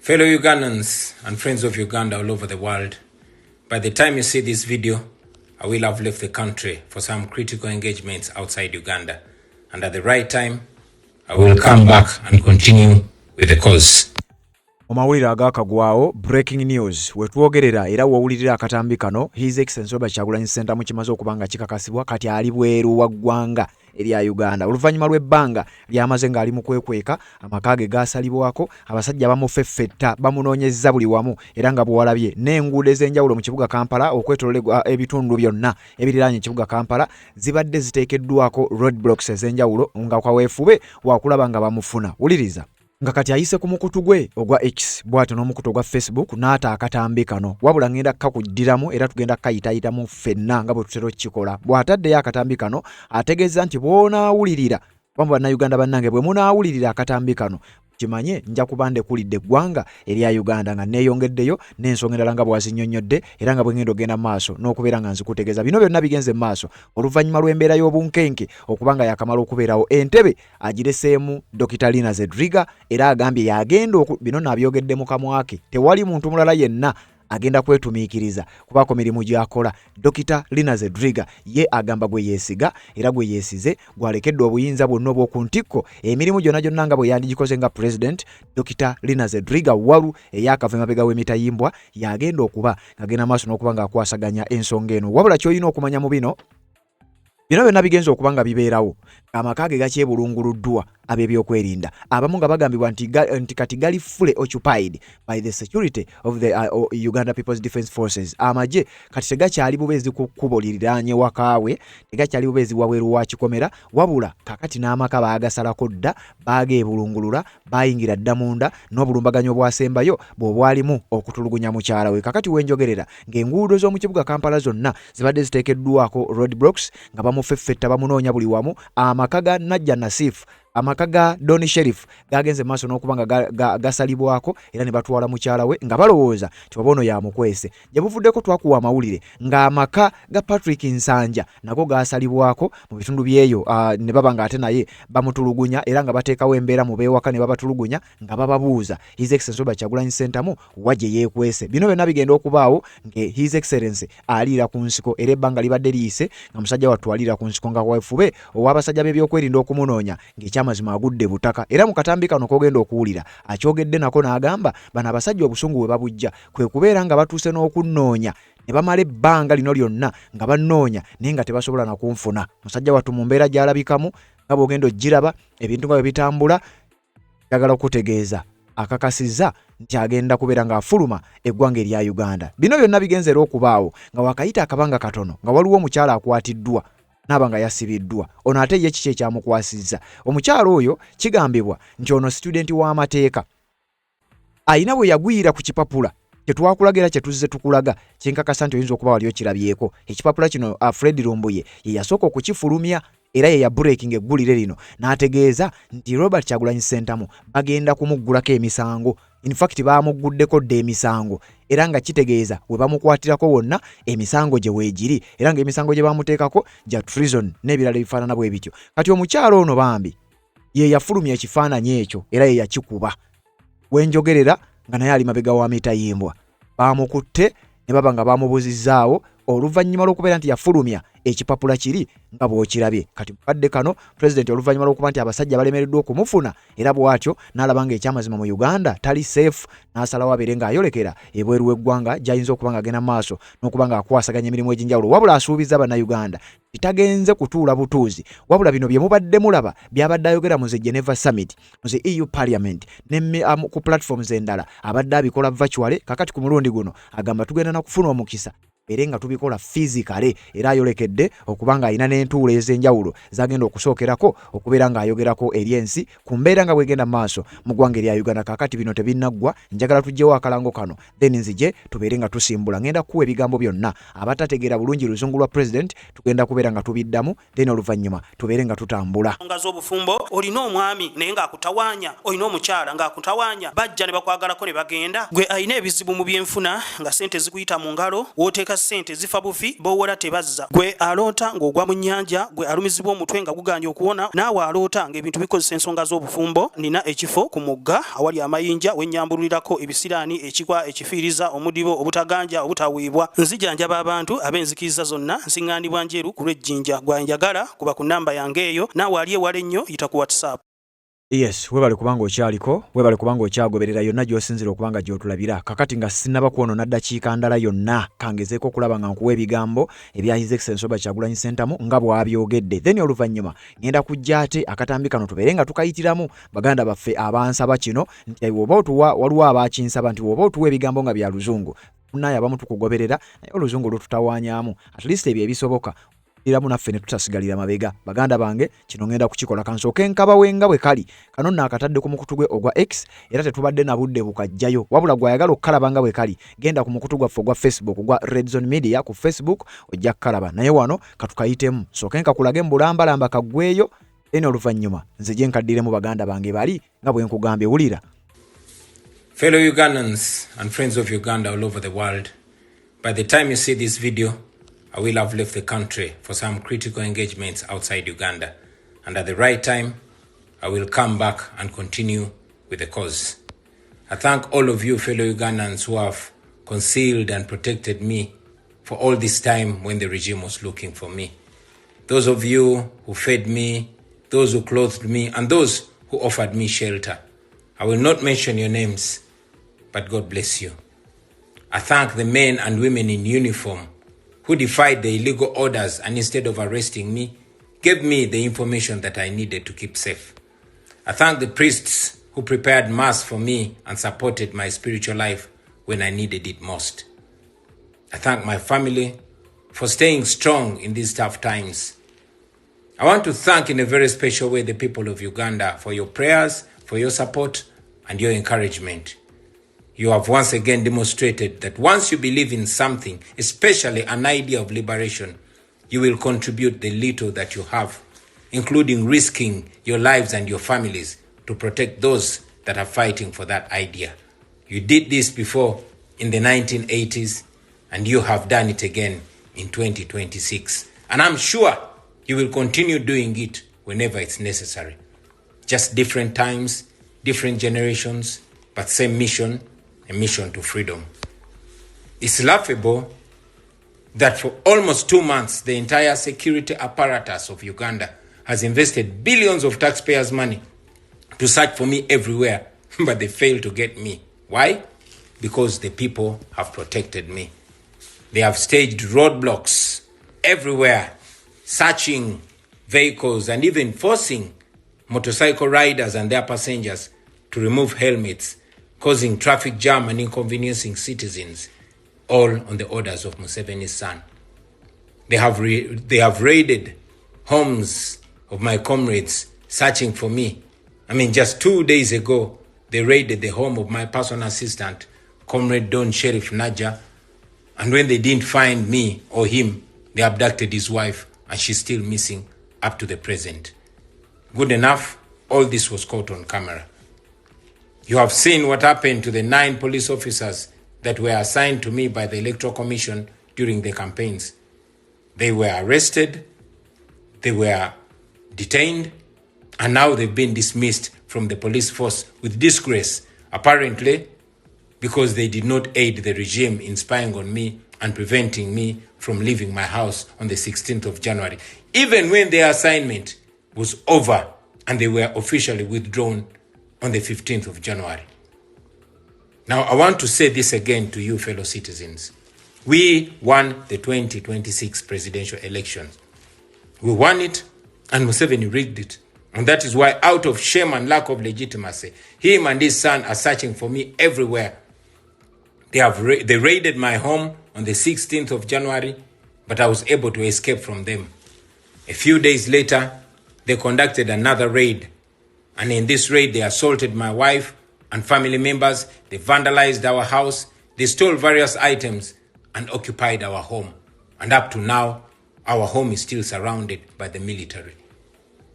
Fellow Ugandans and friends of Uganda all over the world, by the time you see this video, I will have left the country for some critical engagements outside Uganda. And at the right time, I will come back and continue with the cause. Omawulire agakagwawo breaking news wetwogerera era wowulirira akatambi kano His Excellency Robert Kyagulanyi Ssentamu kimaze okubanga kikakasibwa kati ali bweru wa ggwanga erya Uganda oluvannyuma lw'ebbanga lyamaze ng'ali mu kwekweka amakage gasalibwako abasajja bamufeffetta bamunoonyezza buli wamu era nga bwalabye n'enguudo ez'enjawulo mu kibuga Kampala okwetoolera ebitundu byonna ebiriraanye ekibuga Kampala zibadde ziteekeddwako roadblocks ez'enjawulo nga kaweefube wakulaba nga bamufuna. Wuliriza nga kati ayise ku mukutu gwe ogwa X bw'atyo n'omukutu ogwa Facebook n'ata akatambi kano wabula ngenda kakuddiramu era tugenda kayitayitamu ffenna nga bwe tutera okukikola. Bw'ataddeyo akatambi kano ategeeza nti bw'onaawulirira bamwe bannayuganda bannange bwe munaawulirira akatambi kano kimanye nja kuba ndekulidde eggwanga erya Uganda nga neeyongeddeyo n'ensonga endala nga bwazinnyonnyodde era nga bwe ngenda ogenda maaso n'okubeera nga nzikutegeeza. Bino byonna bigenze maaso oluvannyuma lw'embeera y'obunkenke okubanga yakamala okubeerawo. Entebe agireseemu Dr. Lina Zedriga era agambye yagenda bino nabyogedde mu kamwa ke, tewali muntu mulala yenna agenda kwetumiikiriza kubaako mirimu gy'akola. Dr. Lina Zedriga ye agamba gwe yeesiga era gwe yeesize gwalekedde obuyinza bwonna obw'oku ntikko emirimu gyonna nga bwe yandigikoze nga president. Dr. Lina Zedriga walu eyakava emabega w'emitayimbwa yagenda okuba ng'agenda maaso n'okuba ng'akwasaganya ensonga eno. Wabula ky'olina okumanya mu bino byonna bigenza okuba nga bibeerawo amaka ge gakyebulunguluddwa ab'ebyokwerinda abamu nga bagambibwa nti kati gali fully occupied by the security of the Uganda People's Defence Forces. Amagye kati tegakyali bubeezi ku kkubo liriraanye wakaawe, tegakyali bubeezi wabweru wa kikomera, wabula kakati n'amaka baagasalako dda baageebulungulula baayingira dda munda n'obulumbaganyo bwasembayo bw'obwalimu okutulugunya mukyala we. Kakati wenjogerera ng'enguudo z'omu kibuga Kampala zonna zibadde ziteekeddwako roadblocks nga bamufeffetta bamunoonya buli wamu. Amaka ga Najja Nasif amaka ga Doni Sheriff gagenze maaso n'okuba nga gasalibwako era ne batwala mukyala we nga balowooza nti oba ono yamukwese. Gye buvuddeko twakuwa amawulire ng'amaka ga Patrick Nsanja nago gasalibwako mu bitundu byeyo ne baba nga ate naye bamutulugunya era nga bateekawo embeera mu beewaka ne babatulugunya nga bababuuza His Excellency Robert Kyagulanyi Ssentamu wa gye yeekwese. Bino byonna bigenda okubaawo nge His Excellency aliira ku nsiko era ebbanga libadde liyise nga musajja wattu aliira ku nsiko nga weefube ow'abasajja b'ebyokwerinda okumunoonya ng'ekyamazima agudde butaka. Era mu katambi kano k'ogenda okuwulira akyogedde nako n'agamba bano abasajja obusungu bwe babujja kwe kubeera nga batuuse n'okunnoonya ne bamala ebbanga lino lyonna nga bannoonya naye nga tebasobola na kunfuna. Musajja wattu mu mbeera gy'alabikamu nga bw'ogenda ogiraba ebintu nga bwe bitambula njagala okutegeeza akakasizza nti agenda kubeera ng'afuluma eggwanga erya Uganda. Bino byonna bigenze era okubaawo nga wakayita akabanga katono nga waliwo omukyala akwatiddwa n'aba nga yasibiddwa. Ono ate ye kiki ekyamukwasizza? Omukyala oyo kigambibwa nti ono student w'amateeka ayina bwe yagwira ku kipapula kyetwakulaga era kyetuzze tukulaga kyenkakasa nti oyinza okuba wali okirabyeko. Ekipapula kino Fred Lumbuye ye yasooka okukifulumya era ye ya breaking eggulire lino n'ategeeza nti Robert Kyagulanyi Ssentamu bagenda kumuggulako emisango. In fact baamuguddeko dda emisango era nga kitegeeza we bamukwatirako wonna emisango gye weegiri era ng'emisango gye bamuteekako gya treason n'ebirala ebifaanana bwe bityo. Kati omukyala ono bambi ye yafulumya ekifaananyi ekyo era ye yakikuba. Wenjogerera nga naye ali mabega wa mitayimbwa baamukutte ne baba nga baamubuzizzaawo oluvannyuma lw'okubeera nti yafulumya ekipapula kiri nga bw'okirabye. Kati mukadde kano President oluvannyuma lw'okuba nti abasajja balemereddwa okumufuna era bw'atyo n'alaba nga ekyamazima mu Uganda tali safe n'asalawo abeere ng'ayolekera ebweru w'eggwanga gy'ayinza okuba ng'agenda maaso n'okuba ng'akwasaganya emirimu egy'enjawulo. Wabula asuubiza bannayuganda bitagenze kutuula butuuzi wabula bino bye mubadde mulaba byabadde ayogera mu ze Geneva Summit mu ze EU Parliament ne ku platforms endala abadde abikola virtually. Kakati ku mulundi guno agamba tugenda na kufuna omukisa era nga tubikola physically era ayolekedde okuba nga alina n'entuulo ez'enjawulo zagenda okusookerako okubeera ng'ayogerako eri ensi ku mbeera nga bwegenda maaso mu ggwanga erya Uganda. Kakati bino tebinnaggwa njagala tugyewo akalango kano then nzije tubeere nga tusimbula. Ngenda kuwa ebigambo byonna abatategeera bulungi luzungu lwa president tugenda kubeera nga tubiddamu then oluvannyuma tubeere nga tutambula. Nga z'obufumbo olina omwami naye ng'akutawaanya, olina omukyala ng'akutawaanya, bajja ne bakwagalako ne bagenda. Gwe alina ebizibu mu byenfuna nga ssente zikuyita mu ngalo w'oteeka ssente zifa bufi bowola tebazza. Gwe aloota ng'ogwa mu nnyanja, gwe alumizibwa omutwe nga guganja okuwona, naawe aloota ng'ebintu bikozesa ensonga z'obufumbo. Nina ekifo ku mugga awali amayinja wennyambululirako ebisiraani, ekikwa ekifiiriza, omudibo obutaganja obutaweebwa. Nzijanjaba abantu ab'enzikiriza zonna, nsiŋŋaanibwa njeru ku lw'ejjinja. Gwanjagala kuba ku nnamba yange eyo, naawe ali ewala ennyo yita ku WhatsApp. Yes, webale kubanga okyaliko, webale kubanga okyagoberera yonna gy'osinzira okubanga gy'otulabira. Kakati nga sinaba kuwona ddakiika ndala yonna kangezeeko okulaba nga nkuwa ebigambo ebya His Excellency Robert Kyagulanyi Ssentamu nga bw'abyogedde. Then oluvannyuma ngenda kujja ate akatambi kano tubeere nga tukayitiramu baganda baffe abansaba kino nti woba otuwa waliwo abaakinsaba nti woba otuwa ebigambo nga bya Luzungu. Naye abamu tukugoberera naye Oluzungu lututawaanyaamu. At least ebyo ebisoboka iramu naffe ne tutasigalira mabega. Baganda bange kino ngenda kukikola kansooke nkaba wenga bwe kali kano nakatadde ku mukutu gwe ogwa X era tetubadde na budde bukajjayo wabula gwayagala okukalaba bwe kali genda ku mukutu gwaffe ogwa Facebook gwa Red Zone Media ku Facebook ojja kukalaba naye wano katukayitemu sooke nkakulage mbulambalamba kaggweyo eno oluvannyuma nze gye nkaddiremu baganda bange bali nga bwe nkugambye wulira. Fellow Ugandans and friends of Uganda all over the world, by the time you see this video, I will have left the country for some critical engagements outside Uganda. And at the right time, I will come back and continue with the cause. I thank all of you fellow Ugandans who have concealed and protected me for all this time when the regime was looking for me. Those of you who fed me, those who clothed me, and those who offered me shelter. I will not mention your names, but God bless you. I thank the men and women in uniform who defied the illegal orders and instead of arresting me, gave me the information that I needed to keep safe. I thank the priests who prepared mass for me and supported my spiritual life when I needed it most. I thank my family for staying strong in these tough times. I want to thank in a very special way the people of Uganda for your prayers, for your support, and your encouragement. You have once again demonstrated that once you believe in something, especially an idea of liberation, you will contribute the little that you have, including risking your lives and your families to protect those that are fighting for that idea. You did this before in the 1980s, and you have done it again in 2026. And I'm sure you will continue doing it whenever it's necessary. Just different times, different generations, but same mission, a mission to freedom. It's laughable that for almost 2 months, the entire security apparatus of Uganda has invested billions of taxpayers' money to search for me everywhere, but they failed to get me. Why? Because the people have protected me. They have staged roadblocks everywhere, searching vehicles and even forcing motorcycle riders and their passengers to remove helmets, causing traffic jam and inconveniencing citizens, all on the orders of Museveni's son. They have raided homes of my comrades, searching for me. I mean, just 2 days ago, they raided the home of my personal assistant, Comrade Don Sheriff Naja, and when they didn't find me or him, they abducted his wife, and she's still missing up to the present. Good enough, all this was caught on camera. You have seen what happened to the 9 police officers that were assigned to me by the Electoral Commission during the campaigns. They were arrested, they were detained, and now they've been dismissed from the police force with disgrace, apparently because they did not aid the regime in spying on me and preventing me from leaving my house on the 16th of January, even when their assignment was over and they were officially withdrawn on the 15th of January. Now, I want to say this again to you, fellow citizens. We won the 2026 presidential elections. We won it, and Museveni rigged it. And that is why, out of shame and lack of legitimacy, him and his son are searching for me everywhere. They raided my home on the 16th of January, but I was able to escape from them. A few days later, they conducted another raid. And in this raid, they assaulted my wife and family members. They vandalized our house. They stole various items and occupied our home. And up to now, our home is still surrounded by the military.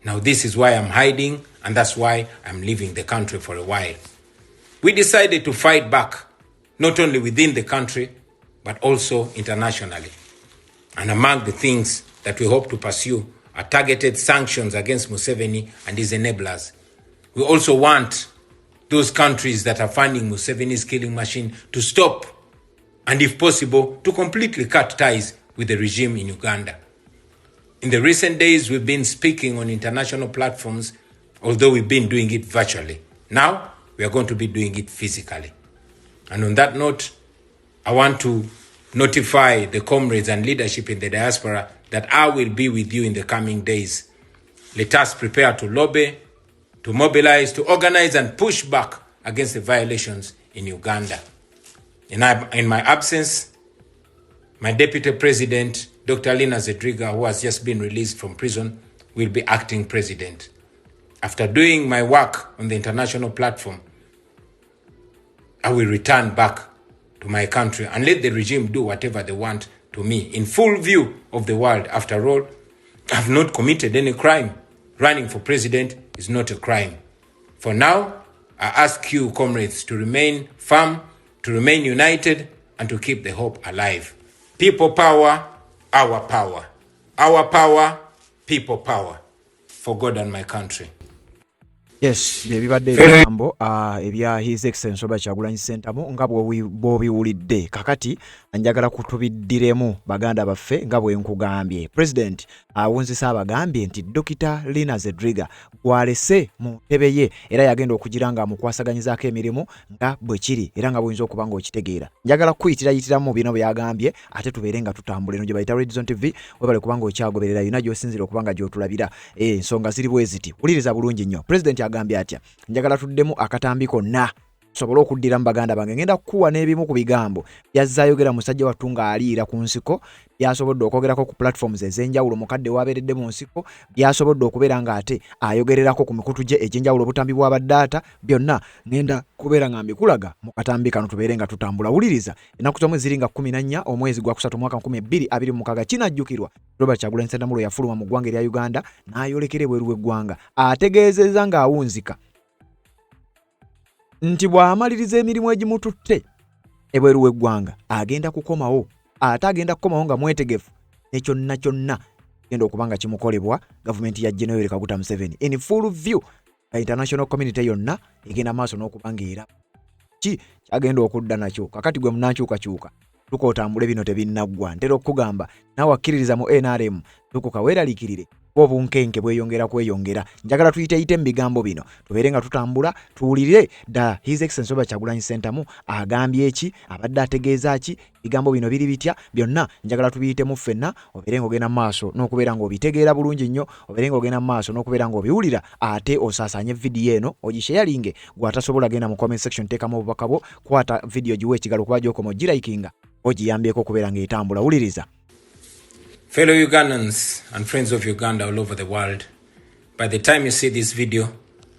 Now, this is why I'm hiding, and that's why I'm leaving the country for a while. We decided to fight back, not only within the country, but also internationally. And among the things that we hope to pursue are targeted sanctions against Museveni and his enablers. We also want those countries that are funding Museveni's killing machine to stop, and if possible, to completely cut ties with the regime in Uganda. In the recent days, we've been speaking on international platforms, although we've been doing it virtually. Now, we are going to be doing it physically. And on that note, I want to notify the comrades and leadership in the diaspora that I will be with you in the coming days. Let us prepare to lobby, to mobilize, to organize and push back against the violations in Uganda. In my absence, my Deputy President, Dr. Lina Zedriga, who has just been released from prison, will be acting president. After doing my work on the international platform, I will return back to my country and let the regime do whatever they want to me in full view of the world. After all, I have not committed any crime. Running for president is not a crime. For now, I ask you, comrades, to remain firm, to remain united, and to keep the hope alive. People power, our power. Our power, people power. For God and my country. Yes, ebibadde ebigambo ebya His Excellency Robert Kyagulanyi Ssentamu nga bw'obiwulidde. Kakati njagala kutubiddiremu baganda baffe nga bwe nkugambye. President awunzisa abagambye nti Dr. Lina Zedriga gwalese mu ntebe ye era yagenda okugira nga mukwasaganyizaako emirimu nga bwe kiri era nga buyinza okuba ng'okitegeera. Njagala kuyitiramu bino byagambye ate tubeere nga tutambula eno gye bayita Red Zone TV webale kubanga okyagoberera yonna gy'osinzira okuba nga gy'otulabira. Ensonga ziri bwe ziti. Wuliriza bulungi nnyo. President agambye atya, njagala tuddemu akatambi konna tusobole okuddira mu baganda bange. Ngenda kuwa n'ebimu ku bigambo byazzayogera musajja wattu ng'aliira ku nsiko, byasobodde okwogerako ku platforms ez'enjawulo, mukadde w'abeeredde mu nsiko, byasobodde okubeera ng'ate ayogererako ku mikutu gye egy'enjawulo, obutambi bwa data, byonna ngenda kubeera nga mbikulaga mu katambi kano tubeere nga tutambula. Wuliriza, ennaku z'omwezi ziri nga 14 omwezi gwa kusatu mwaka 2026 kinajjukirwa Robert Kyagulanyi Ssentamu yafuluma mu ggwanga erya Uganda n'ayolekera ebweru w'eggwanga. Ategeezezza ng'awunzika nti bw'amaliriza emirimu egimututte ebweru w'eggwanga agenda kukomawo, ate agenda kukomawo nga mwetegefu ne kyonna genda okubanga kimukolebwa gavumenti ya General Kaguta Museveni in full view. International community yonna egenda maaso n'okubanga era ki kyagenda okudda nakyo. Kakati gwe munankyukakyuka tukootambule bino tebinnaggwa. Ntera okugamba naawe akkiririza mu NRM tukuka weeraliikirire obunkenke bweyongera kweyongera. Njagala tuyite mu bigambo bino tubeere nga tutambula tuwulire da His Excellency Robert Kyagulanyi Ssentamu agambye eki, abadde ategeeza ki, bigambo bino biri bitya, byonna njagala tubiyitemu ffenna obeere ng'ogenda mu maaso n'okubeera ng'obitegeera bulungi nnyo, obeere ng'ogenda mu maaso n'okubeera ng'obiwulira ate osaasaanye vidiyo eno ogisharinge. Gw'atasobola genda mu comment section teekamu obubaka bwo, kwata vidiyo giwe ekigalo kuba gy'okoma ogirayikinga ogiyambyeko okubeera ng'etambula. Wuliriza. Fellow Ugandans and friends of Uganda all over the world, by the time you see this video,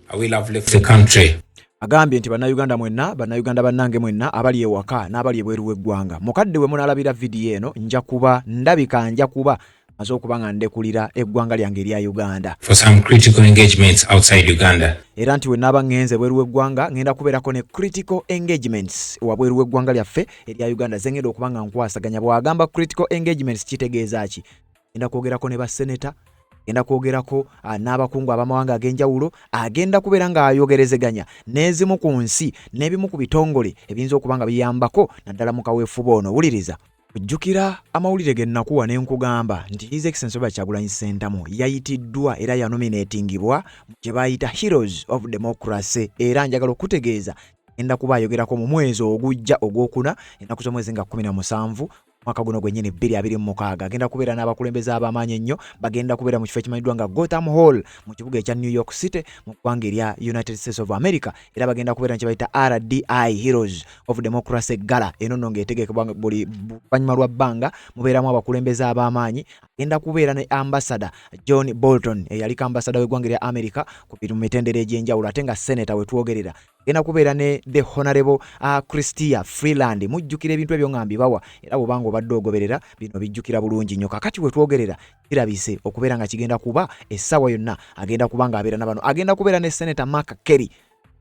I will have left the country. Agambye nti bannayuganda mwenna, bannayuganda bannange mwenna abali ewaka n'abali ebweru w'eggwanga, mukadde we munaalabira vidiyo eno nja kuba maze okuba nga ndekulira eggwanga lyange erya Uganda for some critical engagements outside Uganda. Era nti we naaba ngenze bweru w'eggwanga ngenda kubeerako ne critical engagements wabweru w'eggwanga lyaffe erya Uganda zengenda okuba nga nkwasaganya. Bw'agamba critical engagements kitegeeza ki? Ngenda kwogerako ne basseneta, ngenda kwogerako n'abakungu ab'amawanga ag'enjawulo, agenda kubeera ng'ayogerezeganya n'ezimu ku nsi n'ebimu ku bitongole ebiyinza okuba nga biyambako naddala mu kaweefube ono. Wuliriza. Ojjukira amawulire ge nnakuwa ne nkugamba nti His Excellency Robert Kyagulanyi Ssentamu yayitiddwa era yanominatingibwa mu kye bayita Heroes of Democracy, era njagala okutegeeza ngenda kuba ayogerako mu mwezi ogujja ogwokuna ennaku z'omwezi nga 17 mwaka guno gwennyini 2026. Agenda kubeera n'abakulembeze ab'amaanyi ennyo, bagenda kubeera mu kifo ekimanyiddwa nga Gotham Hall mu kibuga ekya New York City mu ggwanga erya United States of America, era bagenda kubeera kye bayita RDI Heroes of Democracy Gala. Eno nno ng'etegekebwa buli luvannyuma lwa bbanga mubeeramu abakulembeze ab'amaanyi. Agenda kubeera ne Ambassador John Bolton eyaliko ambassador w'eggwanga erya America ku mitendera egy'enjawulo ate nga senator we twogerera. Agenda kubeera ne the Honorable Christia Freeland. Mujjukira ebintu ebyo ngambi bawa era bw'obanga obadde ogoberera bino bijjukira bulungi nnyo. Kakati we twogerera kirabise okubeera nga kigenda kuba essaawa yonna agenda kuba ng'abeera na bano. Agenda kubeera ne Senator Mark Kelly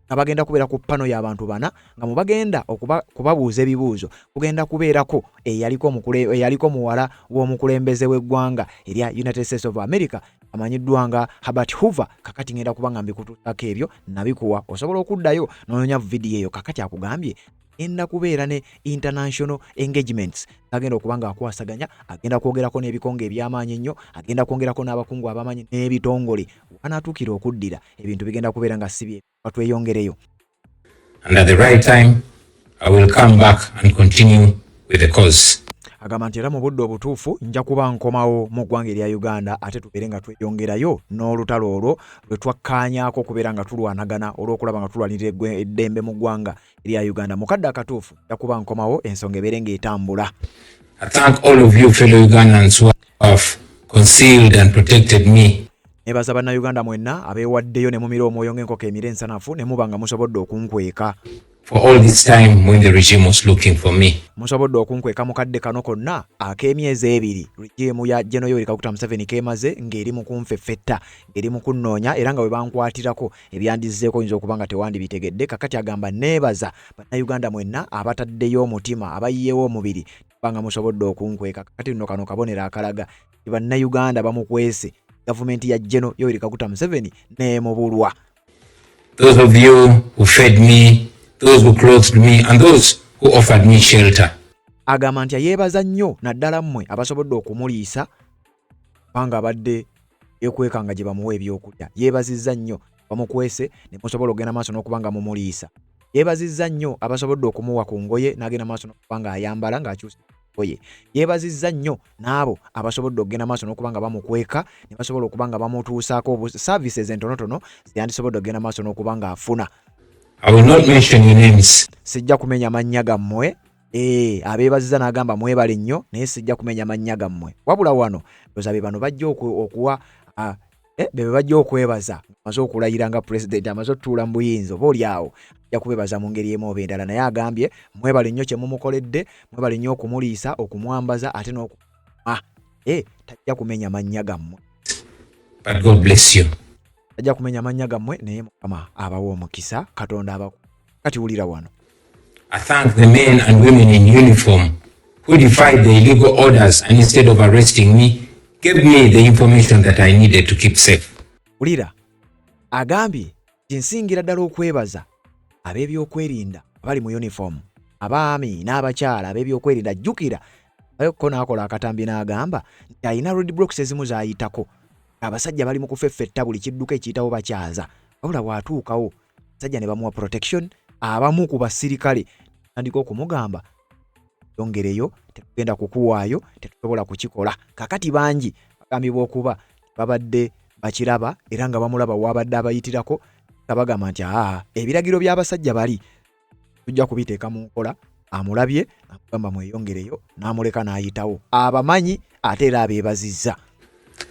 nga bagenda kubeera ku pano y'abantu bana nga mu bagenda kubabuuza ebibuuzo kugenda kubeerako eyaliko muwala w'omukulembeze w'eggwanga erya United States of America amanyiddwa nga Herbert Hoover. Kakati ngenda kuba nga mbikutuusako ebyo nabikuwa osobola okuddayo n'onoonya vidiyo eyo. Kakati akugambye enda kubeera ne international engagements agenda okuba nga akwasaganya, agenda kwogerako n'ebikonge eby'amaanyi ennyo, agenda kwongerako n'abakungu abamanyi n'ebitongole wanaatuukira okuddira ebintu bigenda kubeera nga si bye batweyongereyo. And at the right time I will come back and continue with the cause. Agamba nti era mu budde obutuufu nja kuba nkomawo mu ggwanga erya Uganda ate tubeere nga tweyongerayo n'olutalo olwo lwe twakkaanyaako okubeera nga tulwanagana olw'okulaba nga tulwanirira eddembe mu ggwanga erya Uganda. Mu kadde akatuufu nja kuba nkomawo ensonga ebeere ng'etambula. I thank all of you fellow Ugandans who have concealed and protected me. Nebaza bannayuganda mwenna abeewaddeyo ne mumira omwoyo ng'enkoko emira ensanafu ne muba nga musobodde okunkweka. For all this time when the regime was looking for me. Musobodde okunkweka mu kadde kano konna ak'emyezi ebiri regime ya General Yoweri Kaguta Museveni kemaze ng'eri mu kunfeffetta, ng'eri mu kunnoonya era nga bwe bankwatirako ebyandizzeeko oyinza okuba nga tewandibitegedde. Kakati agamba neebaza bannayuganda mwenna abataddeyo omutima abayiyeewo omubiri kubanga musobodde okunkweka. Kakati nno kano kabonero akalaga bannayuganda bamukwese gavumenti ya General Yoweri Kaguta Museveni n'emubulwa. Those of you who fed me, those who clothed me and those who offered me shelter. Agamba nti yeebaza nnyo naddala mmwe abasobodde okumuliisa kubanga abadde yeekwekanga gye bamuwa ebyokulya. Yeebazizza nnyo bamukwese ne musobola okugenda maaso n'okuba nga mumuliisa. Yeebazizza nnyo abasobodde okumuwa ku ngoye n'agenda maaso n'okuba nga ayambala ng'akyusa ngoye. Yeebazizza nnyo n'abo abasobodde okugenda maaso n'okuba nga bamukweka ne basobola okuba nga bamutuusaako services entonotono zeyandisobodde okugenda maaso n'okuba nga afuna. I will not mention your names. Sijja kumenya mannya gammwe. Abeebazizza n'agamba mwebale nnyo naye sijja kumenya mannya gammwe. Wabula wano ndoza be bano bajja okuwa bebe bajja okwebaza amaze okulayira nga president amaze otuula mu buyinza oba oli awo ajja kubebaza mu ngeri emu oba endala. Naye agambye mwebale nnyo kye mumukoledde, mwebale nnyo okumuliisa okumwambaza ate tajja kumenya mannya gammwe. But God bless you. Tajja kumenya mannya gammwe naye Mukama abawa omukisa Katonda abaku. Kati wulira wano. I thank the men and women in uniform who defied the illegal orders and instead of arresting me, gave me the information that I needed to keep safe. Wulira agambye nsingira ddala okwebaza ab'ebyokwerinda abali mu uniform, abaami n'abakyala ab'ebyokwerinda. Jjukira ayokko n'akola akatambi n'agamba nti alina roadblocks ezimu z'ayitako. Abasajja bali mu kufeffetta buli kidduka ekiyitawo bakyaza. Wabula bw'atuukawo abasajja ne bamuwa protection. Abamu ku basirikale tandika okumugamba yongereyo, tetugenda kukuwaayo, tetusobola kukikola. Kakati bangi bagambibwa okuba babadde bakiraba era nga bamulaba wabadde abayitirako nga bagamba nti ebiragiro by'abasajja bali tujja kubiteeka mu nkola. Amulabye amugamba mweyongereyo n'amuleka n'ayitawo. Abamanyi ate era abeebazizza.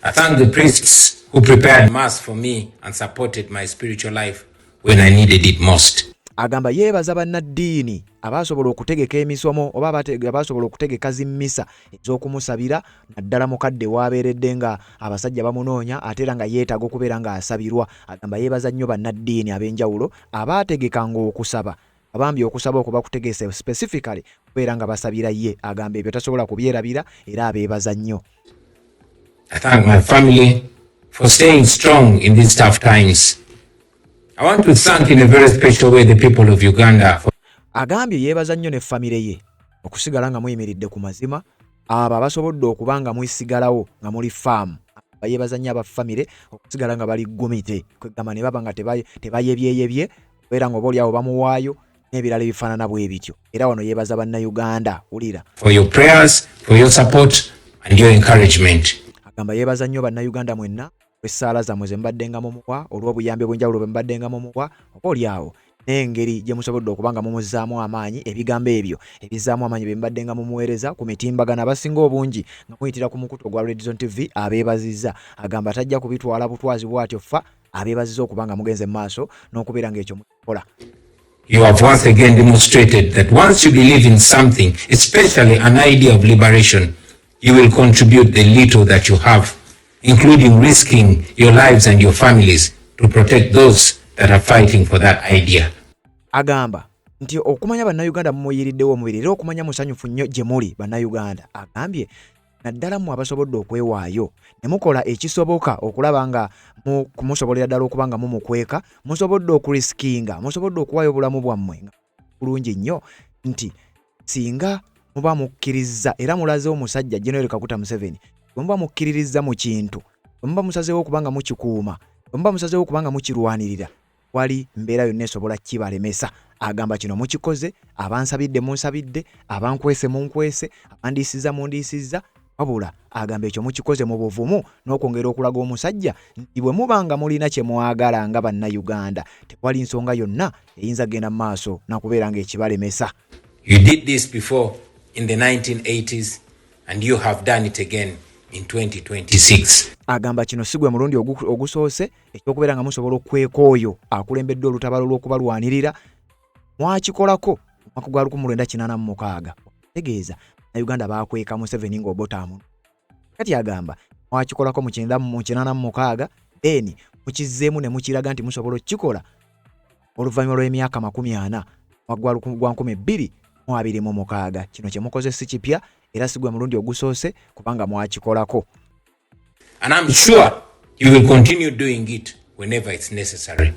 I thank the priests who prepared mass for me and supported my spiritual life when I needed it most. Agamba yeebaza bannaddiini abasobola okutegeka emisomo oba abasobola okutegeka zimmisa ez'okumusabira naddala mukadde waabeeredde nga abasajja bamunoonya ate era nga yeetaaga okubeera nga asabirwa. Agamba yeebaza nnyo bannaddiini ab'enjawulo abaategekanga okusaba, abambi okusaba okuba kutegeese specifically kubeera nga basabira ye. Agamba ebyo tasobola kubyerabira era abeebaza nnyo. I thank my family for staying strong in these tough times. I want to thank in a very special way the people of Uganda. Agambye yeebaza nnyo ne famire ye okusigala nga muyimiridde ku mazima, abo abasobodde okuba nga mwisigalawo nga muli faamu. Yeebaza nnyo abafamire okusigala nga bali gumite, kwegamba ne baba nga tebayebyeyebye era nga obaoli awo bamuwaayo n'ebirala ebifaanana bwe bityo. Era wano yeebaza bannayuganda. Wulira. For your prayers, for your support and your encouragement. Agamba yeebaza nnyo bannayuganda mwenna essaala zammwe ze mbaddenga mumuwa, olw'obuyambi obw'enjawulo bwe mbaddenga mumuwa, oba oli awo n'engeri gye musobodde okuba nga mumuzzaamu amaanyi. Ebigambo ebyo ebizzaamu amaanyi bye mbaddenga mumuweereza ku mitimbagano abasinga obungi nga muyitira ku mukutu ogwa Red Zone TV abeebazizza. Agamba tajja kubitwala butwazi bw'atyo ffa, abeebazizza okuba nga mugenze mu maaso n'okubeera ng'ekyo mukola. You have once again demonstrated that once you believe in something, especially an idea of liberation, you will contribute the little that you have, including risking your lives and your families to protect those that are fighting for that idea. Agamba nti okumanya bannayuganda mumuyiriddewo omubiri era okumanya musanyufu nnyo gye muli bannayuganda. Agambye naddala mu abasobodde okwewaayo ne mukola ekisoboka okulaba nga musobolera ddala okuba nga mumukweka, musobodde okuriskinga, musobodde okuwaayo obulamu bwammwe bulungi nnyo nti singa muba mukkiriza era mulaze omusajja General Kaguta Museveni muba mukkiririza mu kintu, muba musazeewo okuba nga mukikuuma, muba musazeewo okuba nga mukirwanirira, wali mbeera yonna esobola kibalemesa. Agamba kino mukikoze, abansabidde munsabidde, abankwese munkwese, abandiisizza mundiisizza, wabula agamba ekyo mukikoze mu buvumu n'okwongera okulaga omusajja nti bwe mubanga mulina kye mwagala nga bannayuganda tewali nsonga yonna eyinza genda mu maaso nakubeera ng'ekibalemesa. You did this before in the 1980s and you have done it again in 2026. Agamba kino si gwe mulundi ogusoose ekyokubeera nga musobola okweka oyo akulembedde olutabaalo lw'okubalwanirira mwakikolako mwaka gwa 1986. Tegeeza Uganda bakweka Museveni ng'obotamu. Kati agamba mwakikolako mu 1986 then mukizzeemu ne mukiraga nti musobola okukikola oluvannyuma lw'emyaka 40 mwaka gwa 2026. Kino kye mukoze si kipya era si gwe mulundi ogusoose kubanga mwakikolako. And I'm sure you will continue doing it whenever it's necessary.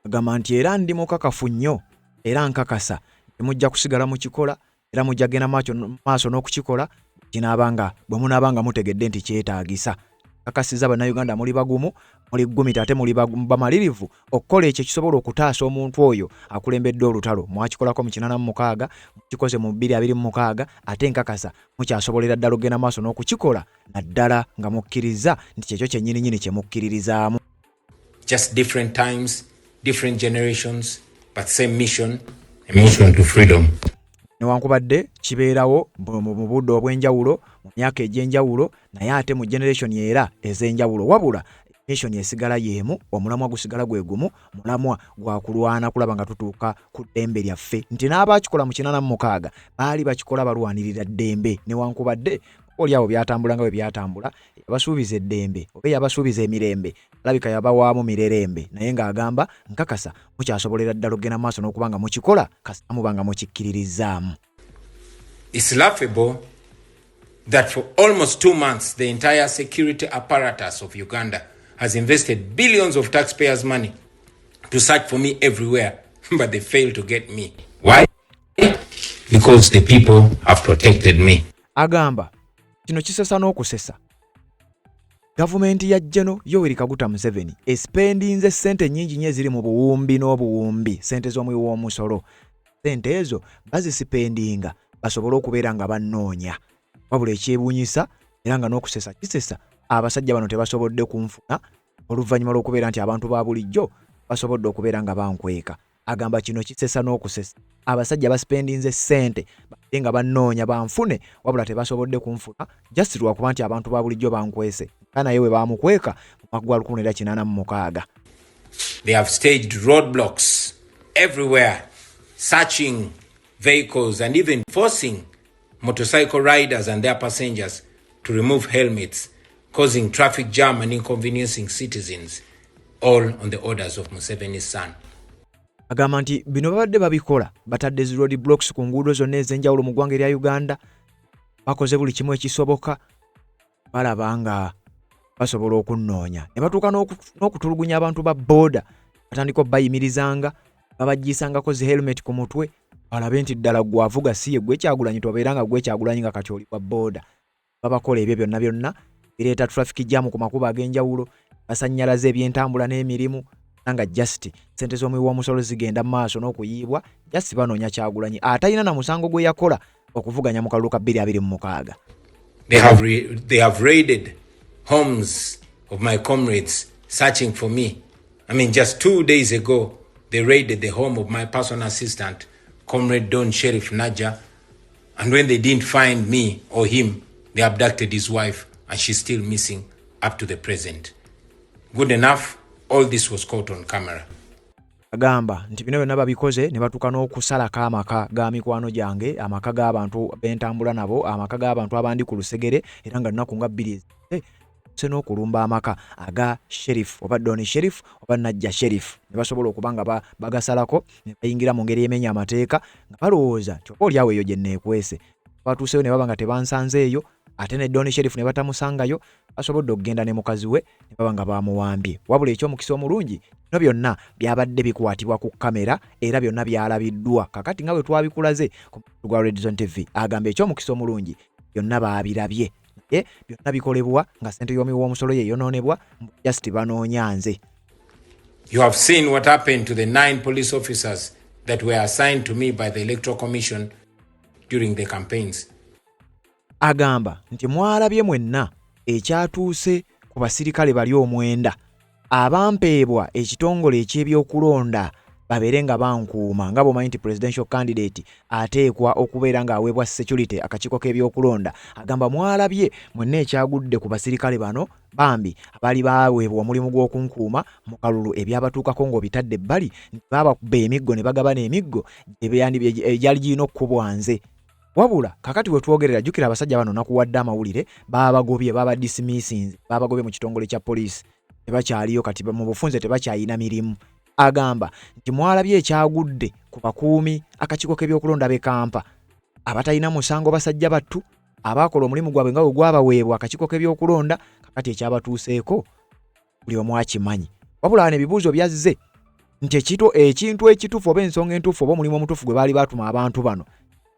Agamba nti era ndi mukakafu nnyo era nkakasa temujja kusigala mu kikola era mujja genda maaso n'okukikola kinaabanga bwe munaabanga mutegedde nti kyetaagisa. Kakasiza bannayuganda muli bagumu, muli ggumi ate muli bamalirivu okukola ekyo kisobola okutaasa omuntu oyo akulembedde olutalo. Mwakikolako mu 86, mukikoze mu 2026 ate nkakasa mukyasobolera ddala ogenda maaso n'okukikola naddala nga mukkiriza nti kyekyo kyennyini kye mukkiririzaamu. Just different times, different generations, but same mission, a mission to freedom. Newankubadde kibeerawo mu budde obw'enjawulo mu myaka egy'enjawulo naye ate mu generation era ez'enjawulo wabula mission esigala yeemu, omulamwa gusigala gwe gumu, mulamwa gwa kulwana kulaba nga tutuuka ku ddembe lyaffe nti n'abakikola mu 86 baali bakikola balwanirira ddembe newankubadde oli awo byatambula nga bwe byatambula yabasuubiza eddembe oba yabasuubiza emirembe alabika yabawaamu mirerembe naye ng'agamba nkakasa mukyasobolera ddala ogenda maaso n'okuba nga mukikola kasita muba nga mukikkiririzaamu. It's laughable that for almost 2 months the entire security apparatus of Uganda has invested billions of taxpayers' money to search for me everywhere, but they failed to get me. Why? Because the people have protected me. Agamba kino kisesa n'okusesa. Gavumenti ya General Yoweri Kaguta Museveni espendinze sente nyingi nnyo eziri mu buwumbi n'obuwumbi, sente z'omuwi w'omusolo. Sente ezo bazisipendinga basobole okubeera nga bannoonya. Wabula ekyebuunyisa era nga n'okusesa kisesa abasajja bano tebasobodde kunfuna oluvannyuma lw'okubeera nti abantu ba bulijjo basobodde okubeera nga bankweka. Agamba kino kisesa n'okusesa. Abasajja baspendinze sente nga bannoonya banfune wabula tebasobodde kunfuna just lwakuba nti abantu ba bulijjo bankwese. Kana yewe bamukweka mu mwaka gwa 1986. They have staged roadblocks everywhere, searching vehicles and even forcing motorcycle riders and their passengers to remove helmets, causing traffic jam and inconveniencing citizens, all on the orders of Museveni's son. Agamba nti bino babadde babikola batadde zi road blocks ku nguudo zonna ez'enjawulo mu ggwanga erya Uganda, bakoze buli kimu ekisoboka balaba nga basobola okunnoonya ne batuuka n'okutulugunya abantu ba booda batandika bayimirizanga babajisangako zi helmet ku mutwe balabe nti ddala gwavuga si ye gwe Kyagulanyi tobeera nga gwe Kyagulanyi nga kati oli wa booda. Babakola ebyo byonna bireeta traffic jam ku makubo ag'enjawulo, basannyalaza ebyentambula n'emirimu nga just sente z'omuwi w'omusolo zigenda maaso n'okuyiibwa just banoonya Kyagulanyi atalina na musango gwe yakola okuvuganya mu kalulu ka 2026. They have raided homes of my comrades searching for me. I mean, just 2 days ago, they raided the home of my personal assistant, Comrade Don Sheriff Naja, and when they didn't find me or him, they abducted his wife, and she's still missing up to the present. Good enough, all this was caught on camera. Agamba nti bino byonna babikoze ne batuuka n'okusalako amaka ga mikwano gyange, amaka g'abantu bentambula nabo, amaka g'abantu abandi ku lusegere era nga nnaku nga 2 se n'okulumba amaka aga Sheriff oba Doni Sheriff oba Najja Sheriff ne basobola okubanga bagasalako ne bayingira mu ngeri emenya amateeka nga balowooza nti oba oliawo eyo gye neekwese batuuseyo ne baba nga tebansanzeeyo ate ne Doni Sheriff ne batamusangayo basobodde okugenda ne mukazi we ne baba nga bamuwambye wabula eky'omukisa omulungi no byonna byabadde bikwatibwa ku kamera era byonna byalabiddwa kakati nga bwe twabikulaze ku gwa Red Zone TV agamba eky'omukisa omulungi byonna baabirabye byonna bikolebwa nga ssente y'omuwoomusolo ye yonoonebwa just banoonya nze. You have seen what happened to the 9 police officers that were assigned to me by the Electoral Commission during the campaigns. Agamba nti mwalabye mwenna ekyatuuse ku basirikale bali 9 abampeebwa ekitongole eky'ebyokulonda babeere nga bankuuma nga bw'omanyi nti presidential candidate ateekwa okubeera ng'aweebwa security akakiiko k'ebyokulonda. Agamba mwalabye mwenna ekyagudde ku basirikale bano bambi abaali baweebwa omulimu gw'okunkuuma mu kalulu ebyabatuukako ng'obitadde ebbali babakuba emiggo ne bagabana emiggo egyali girina okukubwa nze. Wabula kakati we twogerera jjukira abasajja bano nakuwadde amawulire babagobye dismissing babagobye mu kitongole kya poliisi tebakyaliyo kati mu bufunze tebakyayina mirimu. Agamba nti mwalabye ekyagudde ku bakuumi akakiiko k'ebyokulonda b'e Kampa abatalina musango basajja battu abaakola omulimu gwabwe nga bwe gwabaweebwa akakiiko k'ebyokulonda kakati ekyabatuuseeko buli omu akimanyi. Wabula n'ebibuuzo byazze nti ekintu ekituufu oba ensonga entuufu oba omulimu omutuufu gwe baali batuma abantu bano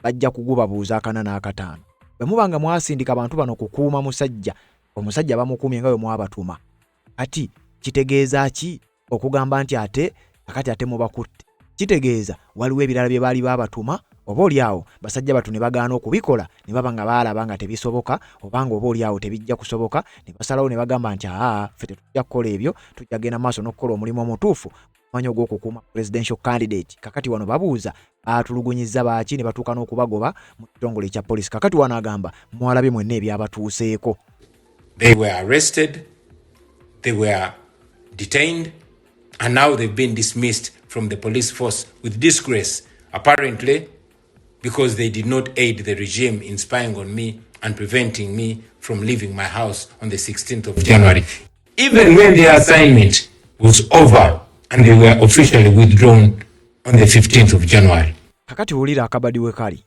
bajja kugubabuuza 4 n'akataano. Bwe muba nga mwasindika abantu bano kukuuma omusajja bamukuumye nga bwe mwabatuma kati kitegeeza ki okugamba nti ate mubakutte? Kitegeeza waliwo ebirala bye baali babatuma oba oliawo basajja batu ne bagaana okubikola ne baba nga baalaba nga tebisoboka obanga oba oliawo tebijja kusoboka ne basalawo ne bagamba nti ffe tetujja kukola ebyo tujja genda maaso n'okukola omulimu omutuufu manyi ogw'okukuuma presidential candidate. Kakati wano babuuza baatulugunyizza baaki ne batuuka n'okubagoba mu kitongole kya poliisi. Kakati wano agamba mwalabye mwenna ebyabatuuseeko. They were arrested, they were detained, and now they've been dismissed from the police force with disgrace, apparently because they did not aid the regime in spying on me and preventing me from leaving my house on the 16th of January. Even when their assignment was over and they were officially withdrawn on the 15th of January. Kakati wulira akabadi we kali.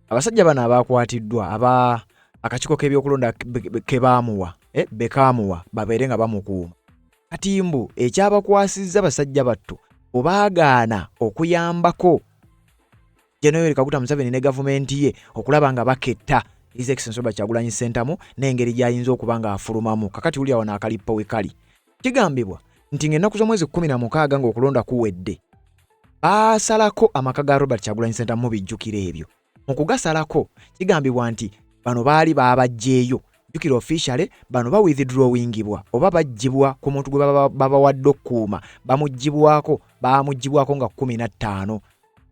Abasajja bano abakwatiddwa akakiiko k'ebyokulonda kebaamuwa bekaamuwa babeere nga bamukuuma. Kati mbu ekyabakwasizza basajja battu obaagaana okuyambako General Kaguta Museveni ne gavumenti ye okulaba nga baketta His Excellency Robert Kyagulanyi Ssentamu n'engeri gy'ayinza okuba nga afulumamu. Kakati wulira wano akalippo we kali. Kigambibwa nti ng'ennaku z'omwezi 16 ng'okulonda kuwedde baasalako amaka ga Robert Kyagulanyi Ssentamu mu bijjukiro ebyo. Mu kugasalako kigambibwa nti bano baali babajjeeyo jjukira officially bano withdrawingibwa oba bajjibwa ku muntu gwe babawadde okkuuma bamugibwako nga 15.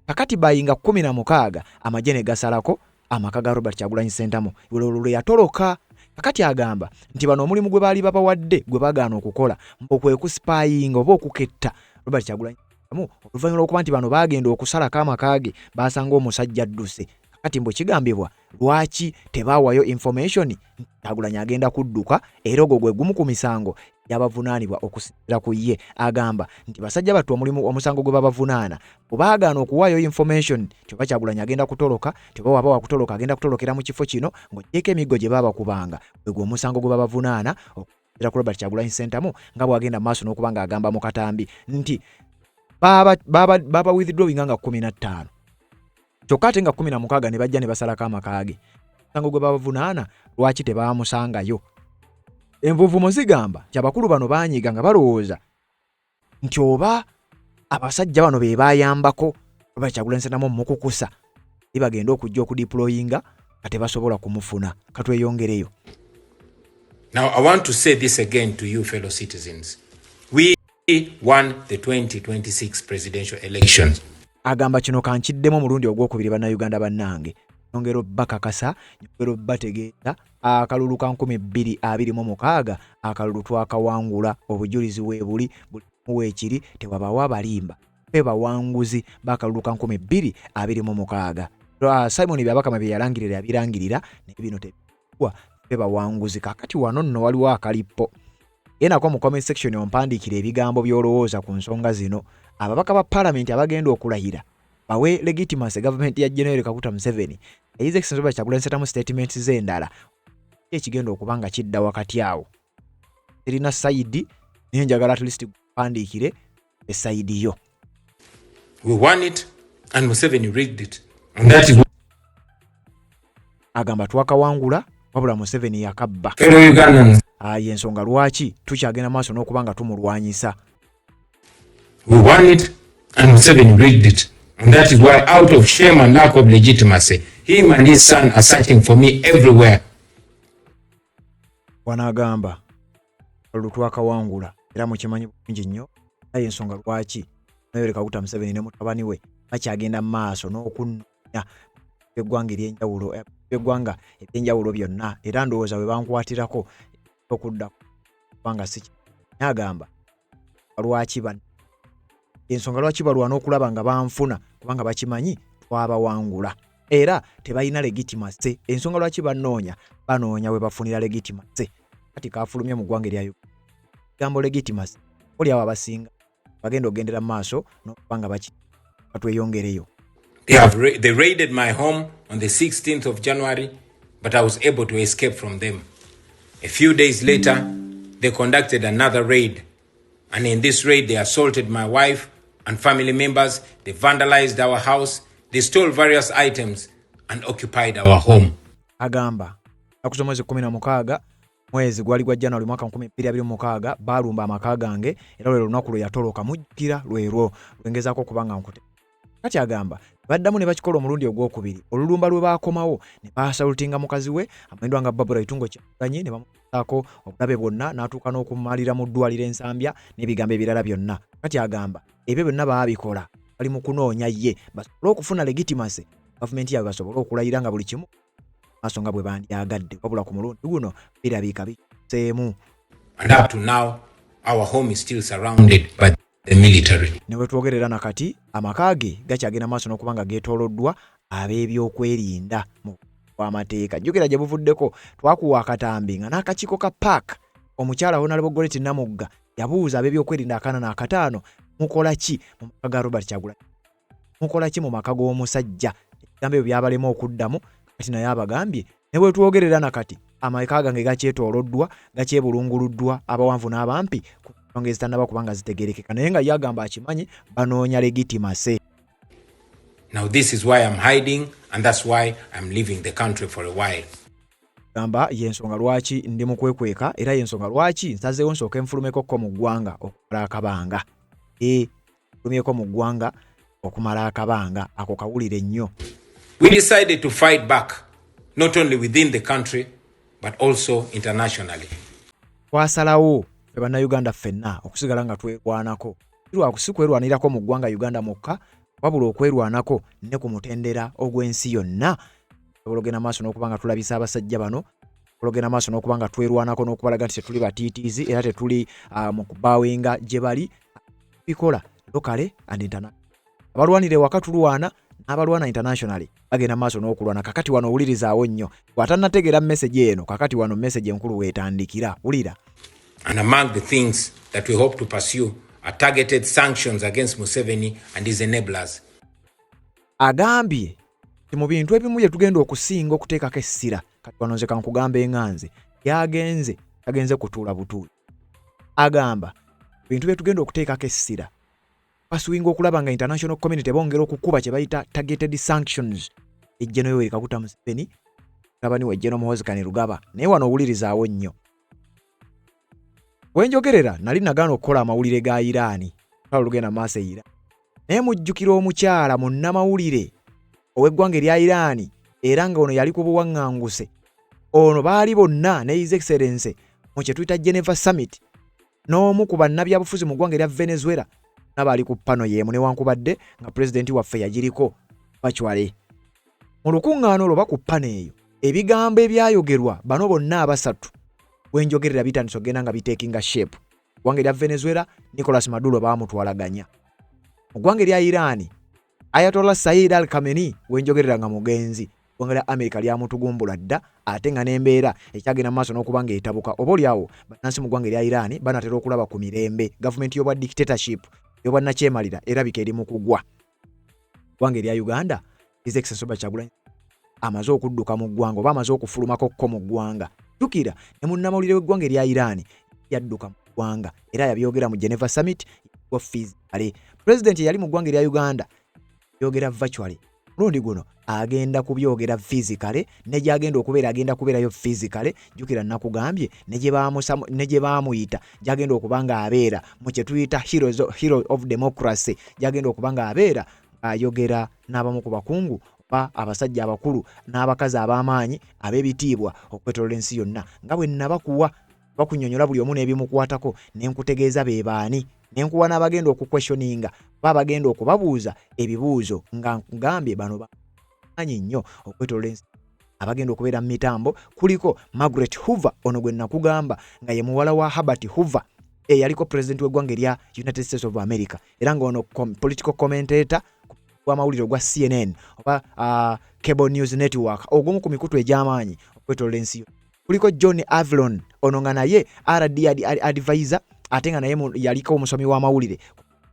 Kakati bayinga 16 amagye ne gasalako amaka ga Robert Kyagulanyi Ssentamu olwo yatoloka. Kakati agamba nti bano omulimu gwe baali babawadde gwe bagaana okukola okwe kuspying oba okuketta Robert Kyagulanyi Ssentamu oluvannyuma lw'okuba nti bano baagenda okusalako amaka ge basanga omusajja adduse. Kati mbu kigambibwa lwaki tebaawayo information Kyagulanyi agenda kudduka era ogwo gwe gumu ku misango yabavunaanibwa okusinziira ku ye. Agamba nti basajja battu omusango gwe babavunaana obaagaana okuwaayo information tyoba Kyagulanyi agenda kutoloka tyoba waba wakutoloka agenda kutolokera mu kifo kino ng'ogyeko emiggo gye babakubanga gwe omusango gwe babavunaana okusinziira ku Robert Kyagulanyi Ssentamu nga bw'agenda maaso n'okuba ng'agamba mu katambi nti baba withdrawing nga 15 kyokka ate nga 16 ne bajja ne basalako amaka ge. Omusango gwe babavunaana lwaki tebaamusangayo? Envuvumo zigamba nti abakulu bano baanyiga nga balowooza nti oba abasajja bano be baayambako oba Kyagulanyi Ssentamu mukukusa bagenda okujja okudeployinga nga tebasobola kumufuna. Katweyongereyo. Now I want to say this again to you fellow citizens. We won the 2026 presidential elections. Agamba kino kankiddemu omulundi ogwokubiri bannayuganda bannange. Nyongero bakakasa, nyongero bategeeza akalulu ka 2026 akalulu twakawangula obujulizi weebuli buli muweekiri tewabawa balimba. Bawanguzi bakalulu ka 2026. Simon Byabakama bye yalangirira nebino tebwa bawanguzi. Kakati wano nno waliwo akalipo. Yenako mu comment section ompandiikira ebigambo by'olowooza ku nsonga zino. Ababaka ba parliament abagenda okulayira bawe legitimacy government ya General Kaguta Museveni. His Excellency Robert Kyagulanyi Ssentamu statements z'endala ekigenda okubanga kidda wakati awo. Erina side niyo njagala at least kupandiikire eside yo. We won it and Museveni rigged it. And that is agamba twakawangula wabula Museveni yakabba. fellow Ugandans. Ensonga lwaki tukyagenda maaso n'okubanga tumulwanyisa. We won it and Museveni rigged it. And that is why, out of shame and lack of legitimacy, him and his son are searching for me everywhere. Wanagamba olutwakawangula era mukimanyi bulungi nnyo naye ensonga lwaki Yoweri Kaguta Museveni ne mutabani we bakyagenda maaso n'okunoonya eggwanga eby'enjawulo byonna era ndowooza bwe bankwatirako okudda kubanga si agamba lwaki ensonga lwaki balwana okulaba nga banfuna kubanga bakimanyi twabawangula era tebalina legitimacy. Ensonga lwaki banoonya we bafunira legitimacy. Kati kafulumye mu ggwanga erya gambo legitimacy oli abo abasinga bagenda ogendera maaso n'okubanga batweyongereyo. They raided my home on the 16th of January, but I was able to escape from them. A few days later, they conducted another raid. And in this raid, they assaulted my wife and family members. They vandalized our house. They stole various items and occupied our home. Agamba, akuzo mwezi 16 mwezi gwali gwa January mwaka 2026 balumba amaka gange era lero lunaku lwe yatoloka mujjukira lwero lwengezaako kubanga nkute. Kati agamba baddamu ne bakikola omulundi ogwokubiri olulumba lwe baakomawo ne baasalutinga mukazi we amendwa nga Barbara Itungo Kyagulanyi ne bamusaako obulabe bwonna n'atuuka n'okumalira mu ddwaliro Ensambya n'ebigambo ebirala byonna. Kati agamba ebyo byonna baabikola bali mu kunoonya ye basobole okufuna legitimacy gavumenti yaabwe basobole okulayira nga buli kimu maaso nga bwe bandyagadde wabula ku mulundi guno birabika biseemu. And up to now our home is still surrounded by the military. Ne wetwogerera nakati amaka ge gakyagenda maaso n'okubanga geetooloddwa ab'ebyokwerinda mu amateeka. Jjukira gye buvuddeko twakuwa akatambi nga n'akakiiko ka park omukyala Honorable Goreti Namugga yabuuza ab'ebyokwerinda 45 mukola ki mu maka ga Robert Kyagulanyi, mukola ki mu maka g'omusajja. Ebigambo ebyo byabalema okuddamu kati naye abagambye ne wetwogerera nakati amaka gange gakyetooloddwa gakyebulunguluddwa abawanvu n'abampi nsonga ezitannaba kubanga zitegerekeka naye nga yagamba akimanyi banoonya legitimacy. Now this is why I'm hiding and that's why I'm leaving the country for a while. Gamba yensonga lwaki ndi mu kwekweka era yensonga lwaki nsazeewo nsooke nfulumeko mu ggwanga okumala akabanga. Nfulumyeko mu ggwanga okumala akabanga ako kawulire nnyo. We decided to fight back not only within the country but also internationally. Twasalawo bannayuganda ffenna okusigala nga twerwanako kwerwanirako mu ggwanga Uganda mokka wabula okwerwanako ne ku mutendera ogw'ensi yonna. Ologena maaso n'okubanga tulabisa abasajja bano ologena maaso n'okubanga twerwanako n'okubalaga nti tetuli batiitiizi era tetuli mu kubawenga gye bali bikola locally and international. Abalwanire waka tulwana n'abalwana internationally bagenda maaso n'okulwana. Kakati wano owulirizaawo nnyo bw'atannategeera message eno kakati wano message enkulu weetandikira wulira. And among the things that we hope to pursue are targeted sanctions against Museveni and his enablers. Agambye mu bintu ebimu bye tugenda okusinga okuteekako essira kati wano nze kankugamba enganze yagenze kutuula butuuli. Agamba bintu bye tugenda okuteekako essira pasuwinga okulaba nga international community bongera okukuba kye bayita targeted sanctions ejjeno Yoweri Kaguta Museveni tabani wejjeno Muhoozi Kainerugaba. Naye wano owulirizaawo nnyo wenjogerera nali nagaana okukola amawulire ga Iran olugenda maaso era naye mujjukira omukyala munnamawulire ow'eggwanga erya Iran era nga ono yali ku buwaŋŋanguse ono baali bonna ne His Excellency mu kye tuyita Geneva Summit n'omu ku bannabyabufuzi mu ggwanga erya Venezuela n'abaali ku pano yeemu newankubadde nga pulezidenti waffe yagiriko Bachwale. Mu lukuŋŋaano olwo ku pano eyo ebigambo ebyayogerwa bano bonna abasatu wenjogerera bitandise ogenda nga biteekinga shape. Ggwanga erya Venezuela Nicolas Maduro baamutwalaganya. Mu ggwanga erya Iran Ayatollah Sayyid Al Khamenei wenjogerera nga mugenzi eggwanga lya America lyamutugumbula dda ate nga n'embeera ekyagenda mu maaso n'okuba ng'etabuka oba olyawo bannansi mu ggwanga erya Iran banatera okulaba ku mirembe gavumenti y'obwa dictatorship y'obwa nakyemalira erabika eri mu kugwa ggwanga erya Uganda His Excellency Robert Kyagulanyi amaze okudduka mu ggwanga oba amaze okufulumako kko mu ggwanga jjukira ne munnamawulire w'eggwanga erya Iran yadduka mu ggwanga era yabyogera mu Geneva Summit wa physically president yali mu ggwanga erya Uganda yogera virtually mulundi guno agenda kubyogera physically ne gyagenda okubeera agenda kubeerayo physically jjukira nakugambye ne gye baamuyita gyagenda okuba nga abeera mu kye tuyita hero of democracy gyagenda okuba nga abeera ayogera n'abamu ku bakungu oba abasajja abakulu n'abakazi ab'amaanyi ab'ebitiibwa okwetoolola ensi yonna nga bwe nabakuwa bakunyonyola buli omu n'ebimukwatako n'enkutegeeza be baani n'enkuwa n'abagenda okukwestioninga oba abagenda okubabuuza ebibuuzo nga nkugambye bano bamanyi nnyo okwetoolola ensi abagenda okubeera mu mitambo kuliko Margaret Hoover ono gwe nakugamba nga ye muwala wa Herbert Hoover yaliko president w'eggwanga erya United States of America era nga ono political commentator w'amawulire gwa CNN oba Cable News Network ogumu ku mikutu egy'amaanyi okwetoolola ensi kuliko John Avlon ono nga naye RD advisor ate nga naye yaliko omusomi w'amawulire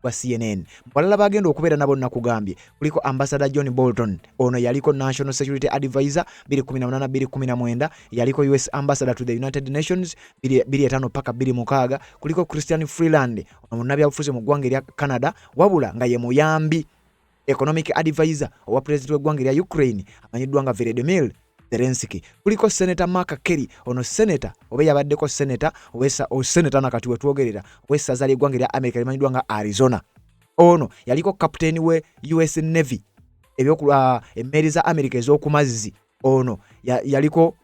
gwa CNN balala bagenda okubeera nabo nakugambye kuliko Ambassador John Bolton ono yaliko National Security Advisor 2018-2019 yaliko US Ambassador to the United Nations 2005 paka 2006 kuliko Christian Freeland ono munnabyabufuzi mu ggwanga erya Canada wabula nga ye muyambi economic advisor owa president w'eggwanga erya Ukraine amanyiddwa nga Volodymyr Zelensky kuliko Senator Mark Kelly ono senator oba yabaddeko senator senator nakati wetwogerera w'essaza ly'eggwanga erya America limanyiddwa nga Arizona ono yaliko captain we US Navy emmeeri za America ez'okumazzi ono yaliko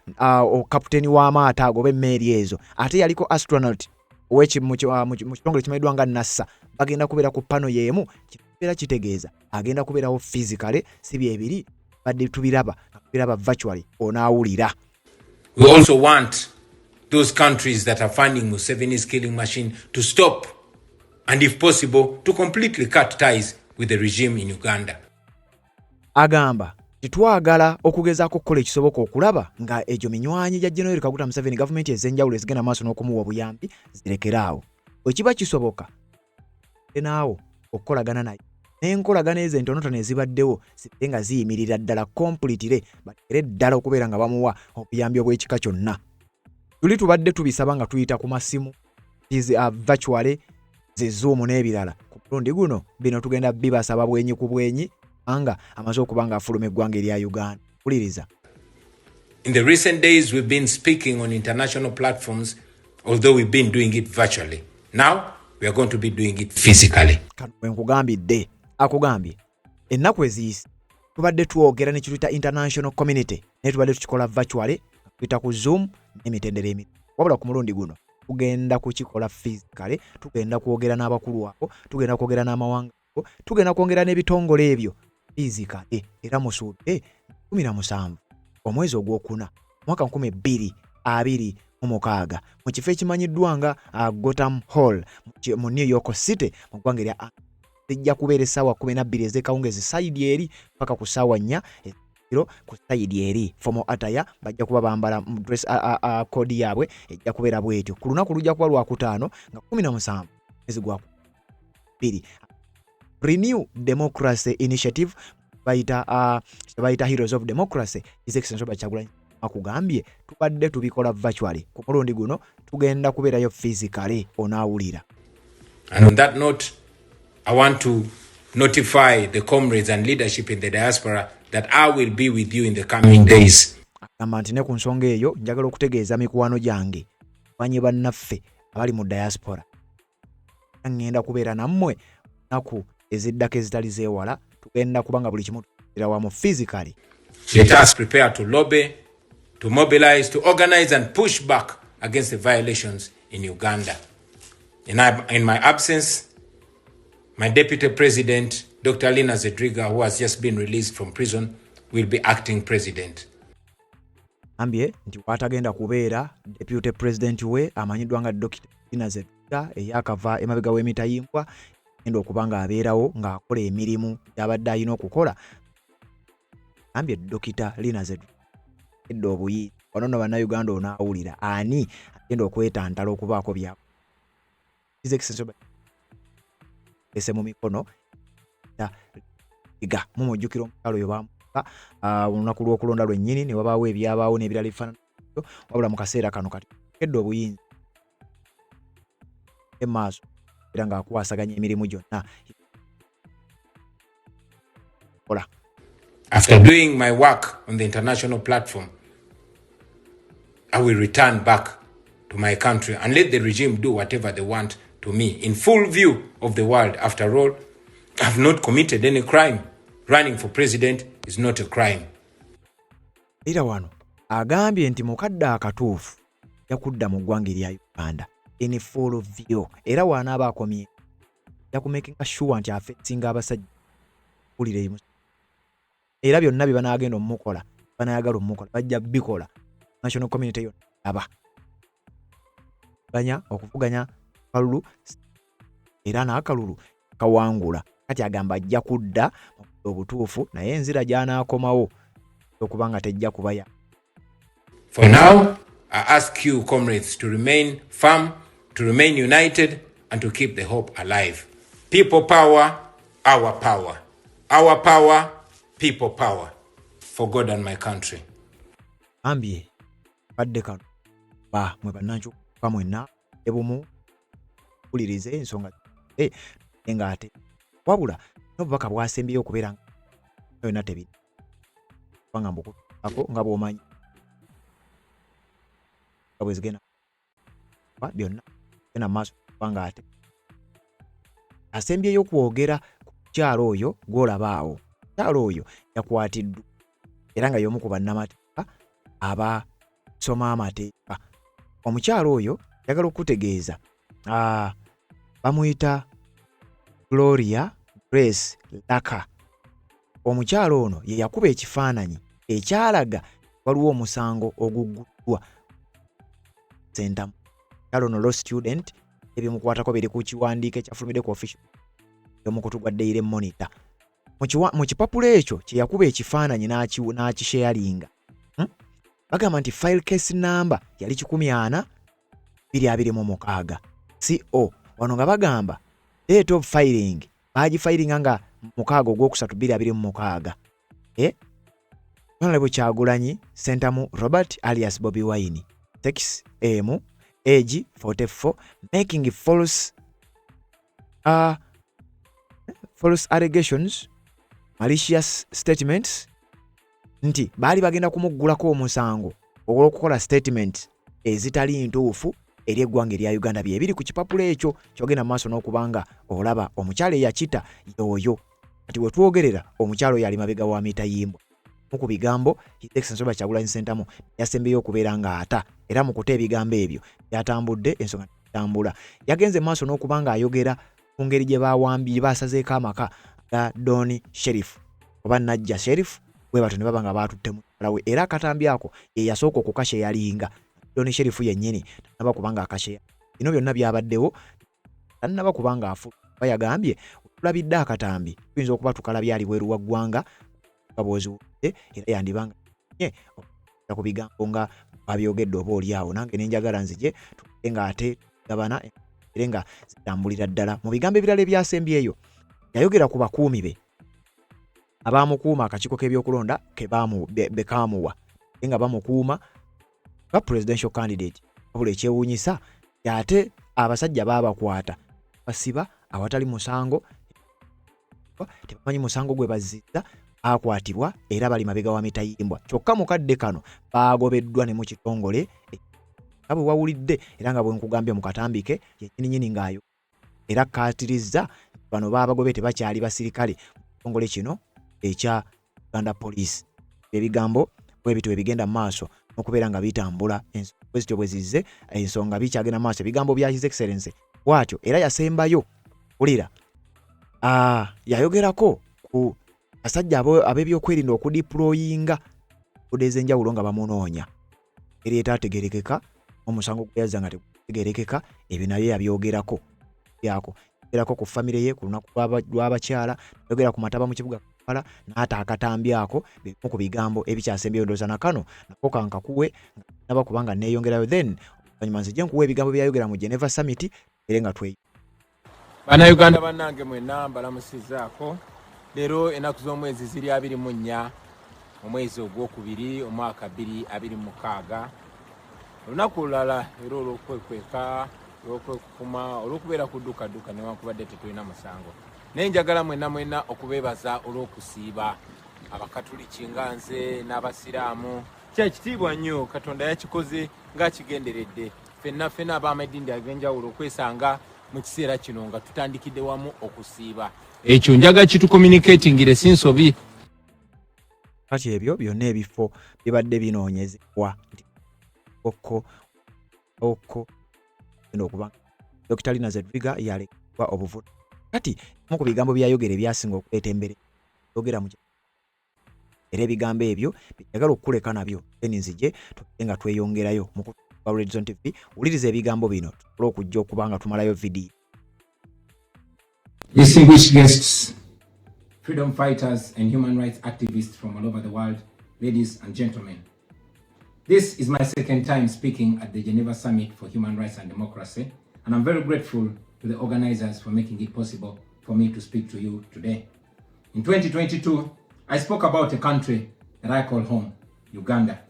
captain w'amaato ago oba emmeeri ezo ate yaliko astronaut mu kitongole kimanyiddwa nga NASA bagenda kubeera ku pano y'emu kibeera kitegeeza agenda kubeerawo physically si byebiri badde tubiraba virtually onaawulira. We also want those countries that are funding Museveni's killing machine to stop and if possible to completely cut ties with the regime in Uganda. Agamba titwagala okugezaako okukola ekisoboka okulaba nga egyo minywanyi gya General Kaguta Museveni gavumenti ez'enjawulo ezigenda maaso n'okumuwa obuyambi zirekeraawo bwe kiba kisoboka naawo okukolagana naye n'enkolagana ezo entonotono ezibaddewo zibadde nga ziyimirira ddala completely batere ddala okubeera nga bamuwa obuyambi obw'ekika kyonna tuli tubadde tubisaba nga tuyita ku masimu virtually ze Zoom n'ebirala ku mulundi guno bino tugenda bibasaba bwenyi ku bwenyi anga amaze okuba nga afuluma eggwanga erya Uganda uliriza. In the recent days we've been speaking on international platforms although we've been doing it virtually. Now we are going to be doing it physically. Kwe nkugambidde akugambye ennaku eziyise tubadde twogera ne kituyita international community naye tubadde tukikola virtually tuyita ku Zoom n'emitendera emirala wabula ku mulundi guno tugenda kukikola physically tugenda kwogera n'abakulu abo tugenda kwogera n'amawanga abo tugenda kwongera n'ebitongole ebyo physically era musudde 17 omwezi ogwokuna mwaka 2026 mu kifo ekimanyiddwa nga Gotham Hall mu New York City mu ggwanga erya zijja kubeera essaawa 12 ez'ekawungeezi sayidi eri paka ku ssaawa 4 ku sayidi eri formal attire bajja kuba bambala dress code yaabwe ejja kubeera bwetyo ku lunaku lujja kuba lwakutaano nga 17 mwezi gwa 2 Renew Democracy Initiative baita Heroes of Democracy His Excellency Robert Kyagulanyi akugambye tubadde tubikola virtually ku mulundi guno tugenda kubeerayo physically onaawulira. And on that note I want to notify the comrades and leadership in the diaspora that I will be with you in the coming days. Agamba nti ne ku nsonga eyo njagala okutegeeza mikwano gyange banye bannaffe abali mu diaspora ngenda kubeera nammwe naku eziddako ezitali zeewala tugenda kubanga buli kimu tubeera wamu physically. Let us prepare to lobby, to mobilize, to organize and push back against the violations in Uganda. In my absence, my Deputy President, Dr. Lina Zedriga, who has just been released from prison, will be acting president. Ambie nti watagenda kubeera Deputy President we amanyiddwa nga Dr. Lina Zedriga eyakava emabega w'emitayimbwa ngenda okubanga abeerawo ng'akola emirimu gy'abadde alina okukola ambye Dokita Lina Zedru eddo obuyi onono bannayuganda onaawulira ani agenda okwetantala okubaako byabo His Excellency ese mu mikono iga mumujjukira omukyalo oyo bamuka olunaku lw'okulonda lwennyini ne wabaawo ebyabaawo n'ebirala ebifaanana wabula mu kaseera kano kati eddo obuyinza emaaso era ng'akwasaganya emirimu gyonna. After doing my work on the international platform, I will return back to my country and let the regime do whatever they want to me in full view of the world. After all, I've not committed any crime. Running for president is not a crime. Era wano agambye nti mukadde akatuufu yakudda mu ggwanga erya Uganda in full view. Era wanaaba akomye yakumakinga sure nti afeetinga abasajja kulire emu. Era byonna bye banaagenda omukola banayagala omukola bajja bikola national community yonna aba banya okuvuganya kalulu era n'akalulu kawangula kati agamba ajja kudda obutuufu naye enzira gy'anaakomawo okubanga tejja kubaya. For now, I ask you comrades to remain firm, to remain united and to keep the hope alive. People power, our power. Our power, people power. For God and my country. Ambie badde kano ba mwe bannanchu kamwenna ebumu kulirize ensonga nga ate wabula n'obubaka bwasembyeyo okubeera yonna tebiri kubanga mbukuako nga bw'omanyi nga bwe zigenda byonna genda maaso kubanga ate asembyeyo okwogera ku mukyalo oyo gw'olabaawo. Mukyalo oyo yakwatiddwa era nga y'omu ku bannamateeka abasoma amateeka. Omukyalo oyo yagala okutegeeza bamuyita Gloria Grace Laka. Omukyalo ono ye yakuba ekifaananyi ekyalaga waliwo omusango ogugguddwa Sentamu. Omukyalo ono law student ebimukwatako biri ku kiwandiiko ekyafulumiddeko official y'omukutu gwa Daily Monitor. Mu kipapula ekyo kye yakuba ekifaananyi n'akisharinga bagamba nti file case number yali 10426 CO. Wano nga bagamba date of filing bagifilinga nga 6/3/2026. Honorable Kyagulanyi Sentamu Robert alias Bobi Wine, sex M, age 44, making false allegations, malicious statements nti baali bagenda kumuggulako omusango olw'okukola statement ezitali ntuufu eri eggwanga erya Uganda. Bye biri ku kipapula ekyo kyogenda maaso n'okubanga olaba omukyalo eyakita y'oyo. Kati we twogerera omukyalo yali mabega wa mitayimbwa. Mu ku bigambo His Excellency Kyagulanyi Sentamu yasembeyo okubeera ng'ata era mu kuta ebigambo ebyo yatambudde ensonga tambula. Yagenze maaso n'okubanga ayogera ku ngeri gye basazeeko amaka ga Doni Sheriff oba Najja Sheriff bwe bato ne baba nga baatutte mu lawe. Era akatambi ako ye yasooka okukasha yalinga Doni Sheriff yennyini tannaba kubanga akasha. Bino byonna byabaddewo tannaba kubanga afu. Bayagambye tulabidde akatambi tuyinza okuba tukalabye ali bweru wa ggwanga baboziwudde era yandibanga ku bigambo nga babyogedde oba oliawo. Nange nenjagala nzije tuge nga ate gabana era nga zitambulira ddala. Mu bigambo ebirala ebyasembyeyo yayogera ku bakuumi be abamukuuma akakiiko k'ebyokulonda bekamuwa nga bamukuuma nga presidential candidate. Wabula ekyewuunyisa ate abasajja baabakwata basiba awatali musango, tebamanyi musango gwe bazizza, akwatibwa era bali mabega wa mitayimbwa. Kyokka mukadde kano baagobeddwa ne mu kitongole nga bwe wawulidde era nga bwe nkugambye mu katambike yennyini ngaayo era kaatirizza bano baabagobe tebakyali basirikale mu kitongole kino ekya Uganda Police. Ebigambo bwe bityo ebigenda mu maaso n'okubeera nga bitambula bwezityo bwe zizze ensonga bikyagenda mu maaso. Ebigambo bya His Excellency bw'atyo era yasembayo ulira yayogerako ku basajja ab'ebyokwerinda okudiployinga kudeza enjawulo nga bamunoonya eri etaategerekeka omusango gwe yazza nga tegutegerekeka. Ebyo nabyo yabyogerako yako erako ku family ye ku lunaku lw'abakyala yogera ku mataba mu kibuga Kampala n'ata akatambyako bimu ku bigambo ebikyasembyeyo ndowooza na kano nako kankakuwe naba kubanga neeyongerayo then oluvannyuma nzije nkuwa ebigambo byayogera mu Geneva Summit era nga Bannayuganda bannange mwenna mbalamusizaako leero ennaku z'omwezi ziri 24 omwezi ogwokubiri omwaka 2026 olunaku olulala era olw'okwekweka olw'okwekukuma olw'okubeera ku dduukadduuka newankubadde tetulina musango naye njagala mwenna okubeebaza olw'okusiiba abakatuliki nga nze n'abasiraamu kyekitiibwa nnyo Katonda yakikoze ng'akigenderedde ffenna ab'amadini ag'enjawulo okwesanga mu kiseera kino nga tutandikidde wamu okusiiba ekyo njaga kitucommunicatingire sinsobi kati ebyo byonna ebifo bibadde binoonyezebwa nti okko okuba Dr. Lina Zedviga yalekebwa obuvunaanyizibwa kati mu ku bigambo byayogera ebyasinga okuleeta embere yogera mu era ebigambo ebyo byagala okukuleka nabyo nzije tugende nga tweyongerayo mu kutuba Red Zone TV wuliriza ebigambo bino tusobola okujja okuba nga tumalayo vidiyo. Distinguished guests, freedom fighters and human rights activists from all over the world, ladies and gentlemen. This is my second time speaking at the Geneva Summit for Human Rights and Democracy, and I'm very grateful to the organizers for making it possible for me to speak to you today. In 2022, I spoke about a country that I call home, Uganda,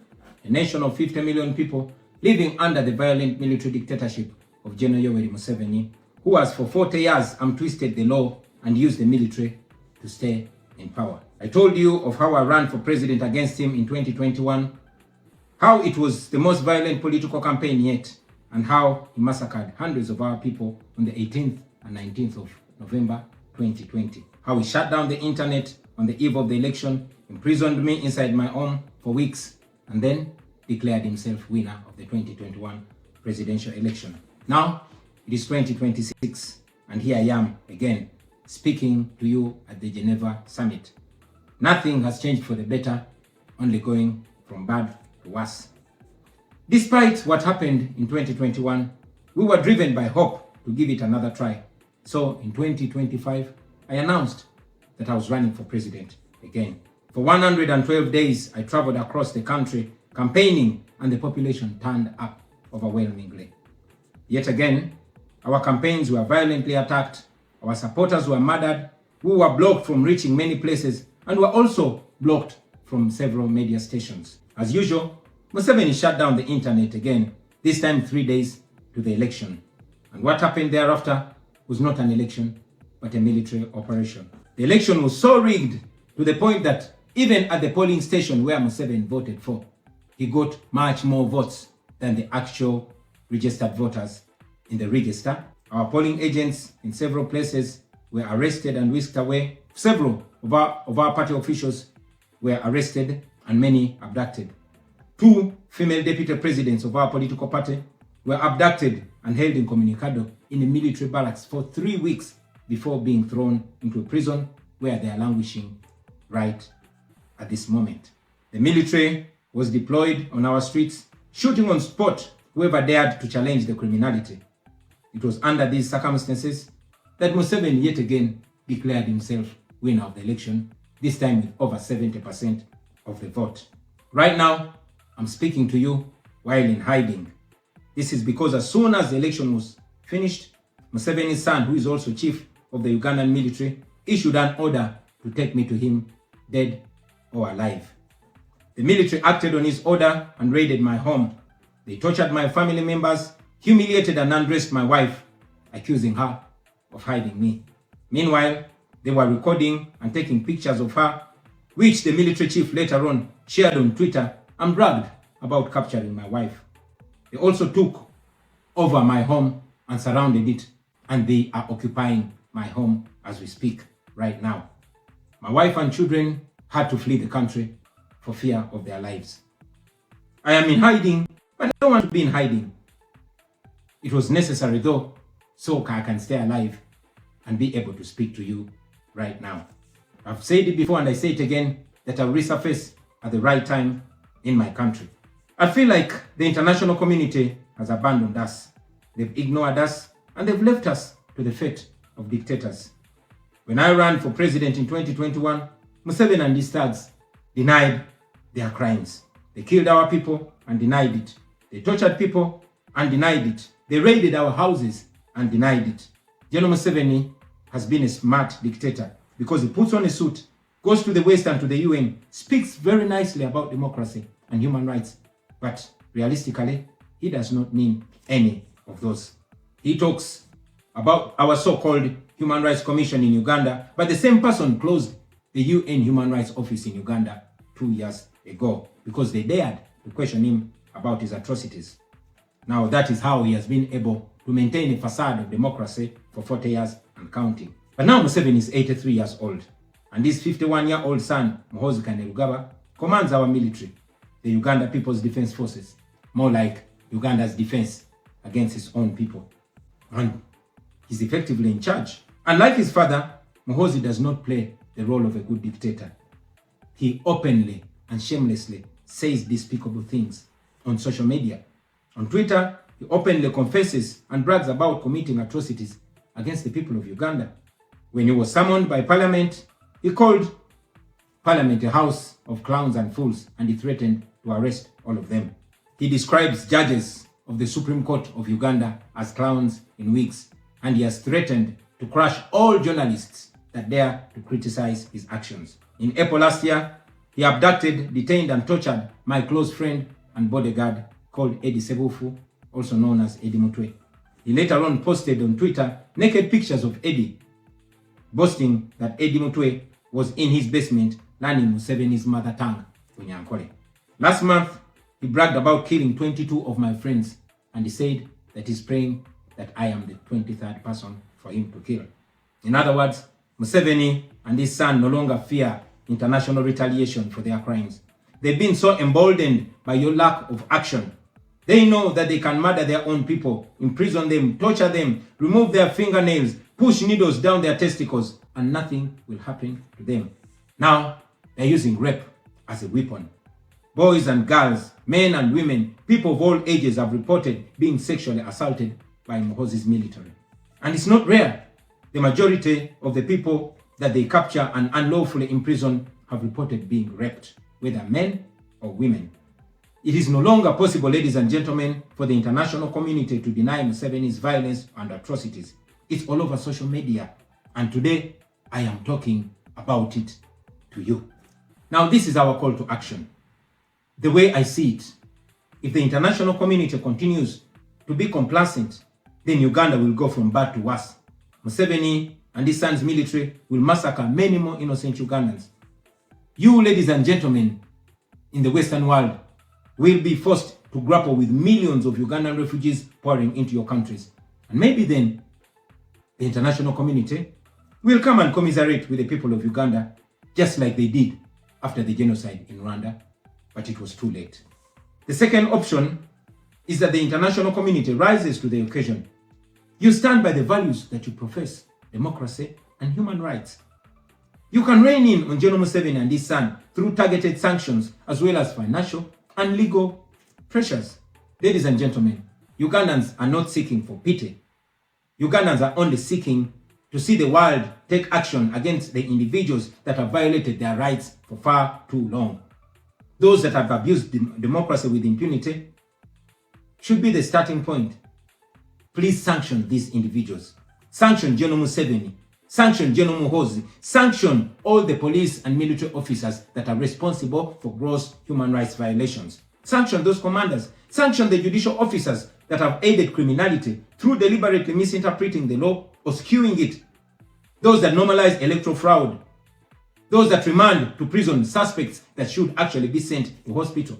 a nation of 50 million people living under the violent military dictatorship of General Yoweri Museveni, who has for 40 years twisted the law and used the military to stay in power. I told you of how I ran for president against him in 2021, how it was the most violent political campaign yet, and how he massacred hundreds of our people on the 18th and 19th of November 2020. How he shut down the internet on the eve of the election, imprisoned me inside my home for weeks, and then declared himself winner of the 2021 presidential election. Now, it is 2026, and here I am again, speaking to you at the Geneva Summit. Nothing has changed for the better, only going from bad to worse. Despite what happened in 2021, we were driven by hope to give it another try. So in 2025, I announced that I was running for president again. For 112 days, I traveled across the country campaigning, and the population turned up overwhelmingly. Yet again, our campaigns were violently attacked, our supporters were murdered, we were blocked from reaching many places, and were also blocked from several media stations. As usual, Museveni shut down the internet again, this time 3 days to the election. And what happened thereafter was not an election, but a military operation. The election was so rigged to the point that even at the polling station where Museveni voted for, he got much more votes than the actual registered voters in the register. Our polling agents in several places were arrested and whisked away. Several of our party officials were arrested and many abducted. 2 female deputy presidents of our political party were abducted and held incommunicado in a military barracks for 3 weeks before being thrown into a prison where they are languishing right at this moment. The military was deployed on our streets, shooting on spot whoever dared to challenge the criminality. It was under these circumstances that Museveni yet again declared himself winner of the election, this time with over 70% of the vote. Right now, I'm speaking to you while in hiding. This is because as soon as the election was finished, Museveni's son, who is also chief of the Ugandan military, issued an order to take me to him, dead or alive. The military acted on his order and raided my home. They tortured my family members, humiliated and undressed my wife, accusing her of hiding me. Meanwhile, they were recording and taking pictures of her, which the military chief later on shared on Twitter and bragged about capturing my wife. They also took over my home and surrounded it, and they are occupying my home as we speak right now. My wife and children had to flee the country for fear of their lives. I am in hiding, but I don't want to be in hiding. It was necessary though, so I can stay alive and be able to speak to you right now. I've said it before and I say it again, that I'll resurface at the right time in my country. I feel like the international community has abandoned us. They've ignored us and they've left us to the fate of dictators. When I ran for president in 2021, Museveni and his thugs denied their crimes. They killed our people and denied it. They tortured people and denied it. They raided our houses and denied it. General Museveni has been a smart dictator because he puts on a suit, goes to the West and to the UN, speaks very nicely about democracy and human rights. But realistically, he does not mean any of those. He talks about our so-called Human Rights Commission in Uganda, but the same person closed the UN Human Rights Office in Uganda 2 years ago because they dared to question him about his atrocities. Now that is how he has been able to maintain a facade of democracy for 40 years and counting. But now Museveni is 83 years old, and his 51-year-old son, Muhoozi Kainerugaba, commands our military, the Uganda People's Defense Forces, more like Uganda's defense against its own people. And he's effectively in charge. And like his father, Muhoozi does not play the role of a good dictator. He openly and shamelessly says despicable things on social media. On Twitter, he openly confesses and brags about committing atrocities against the people of Uganda. When he was summoned by Parliament, he called Parliament a house of clowns and fools, and he threatened to arrest all of them. He describes judges of the Supreme Court of Uganda as clowns in wigs, and he has threatened to crush all journalists that dare to criticize his actions. In April last year, he abducted, detained, and tortured my close friend and bodyguard called Eddie Sebufu, also known as Eddie Mutwe. He later on posted on Twitter naked pictures of Eddie, boasting that Eddie Mutwe was in his basement learning Museveni's mother tongue, Unyankole. Last month, he bragged about killing 22 of my friends, and he said that he's praying that I am the 23rd person for him to kill. In other words, Museveni and his son no longer fear international retaliation for their crimes. They've been so emboldened by your lack of action. They know that they can murder their own people, imprison them, torture them, remove their fingernails, push needles down their testicles, and nothing will happen to them. Now, they're using rape as a weapon. Boys and girls, men and women, people of all ages have reported being sexually assaulted by Muhoozi's military. And it's not rare. The majority of the people that they capture and unlawfully imprison have reported being raped, whether men or women. It is no longer possible, ladies and gentlemen, for the international community to deny Museveni's violence and atrocities. It's all over social media, and today I am talking about it to you. Now, this is our call to action. The way I see it, if the international community continues to be complacent, then Uganda will go from bad to worse. Museveni and his son's military will massacre many more innocent Ugandans. You, ladies and gentlemen, in the Western world, will be forced to grapple with millions of Ugandan refugees pouring into your countries. And maybe then, the international community will come and commiserate with the people of Uganda, just like they did after the genocide in Rwanda, but it was too late. The second option is that the international community rises to the occasion. You stand by the values that you profess, democracy and human rights. You can rein in on General Museveni and his son through targeted sanctions as well as financial and legal pressures. Ladies and gentlemen, Ugandans are not seeking for pity. Ugandans are only seeking to see the world take action against the individuals that have violated their rights for far too long. Those that have abused democracy with impunity should be the starting point. Please sanction these individuals. Sanction General Museveni. Sanction General Muhoozi. Sanction all the police and military officers that are responsible for gross human rights violations. Sanction those commanders. Sanction the judicial officers that have aided criminality through deliberately misinterpreting the law or skewing it. Those that normalize electoral fraud. Those that remand to prison suspects that should actually be sent to hospital.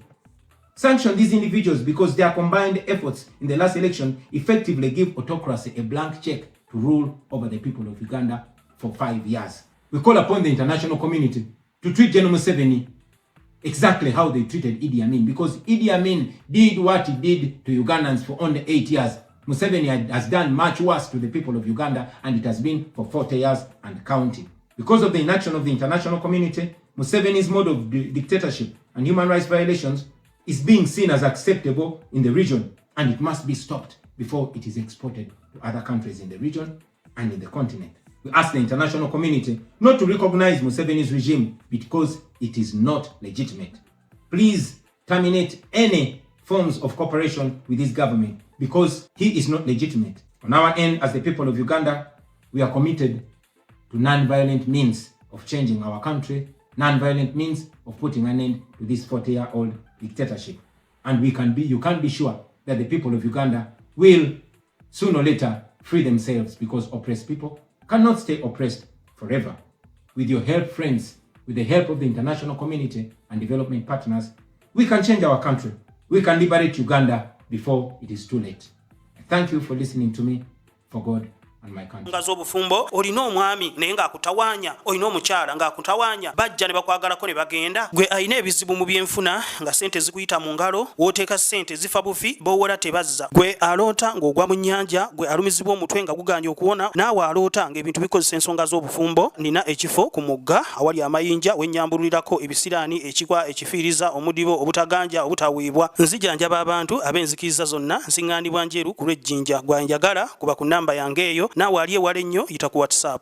Sanction these individuals because their combined efforts in the last election effectively give autocracy a blank check to rule over the people of Uganda for 5 years. We call upon the international community to treat General Museveni exactly how they treated Idi Amin, because Idi Amin did what he did to Ugandans for only 8 years. Museveni has done much worse to the people of Uganda, and it has been for 40 years and counting. Because of the inaction of the international community, Museveni's mode of dictatorship and human rights violations is being seen as acceptable in the region, and it must be stopped before it is exported to other countries in the region and in the continent. We ask the international community not to recognize Museveni's regime because it is not legitimate. Please terminate any forms of cooperation with this government because he is not legitimate. On our end, as the people of Uganda, we are committed to non-violent means of changing our country, non-violent means of putting an end to this 40-year-old dictatorship. And you can be sure that the people of Uganda will sooner or later free themselves, because oppressed people cannot stay oppressed forever. With your help, friends, with the help of the international community and development partners, we can change our country. We can liberate Uganda before it is too late. Thank you for listening to me. For God and my country. Ngazo obufumbo olina omwami naye ng'akutawanya, olina omukyala ng'akutawanya, bajja ne bakwagalako ne bagenda. Gwe alina ebizibu mu byenfuna nga sente zikuyita mu ngalo, wooteeka sente zifa bufi, b'owola tebazza. Gwe aloota ng'ogwa mu nnyanja, gwe alumizibwa omutwe nga guganja okuwona, naawe aloota ng'ebintu bikozesa ensonga z'obufumbo. Nina ekifo ku mugga awali amayinja wennyambululirako ebisiraani, ekikwa ekifiiriza, omudibo obutaganja obutawiibwa. Nzijanjaba abantu ab'enzikiriza zonna, nsiŋŋaanibwa njeru ku lw'ejjinja. Gwanjagala kuba ku nnamba yange eyo, naawe ali ewala ennyo yita ku WhatsApp.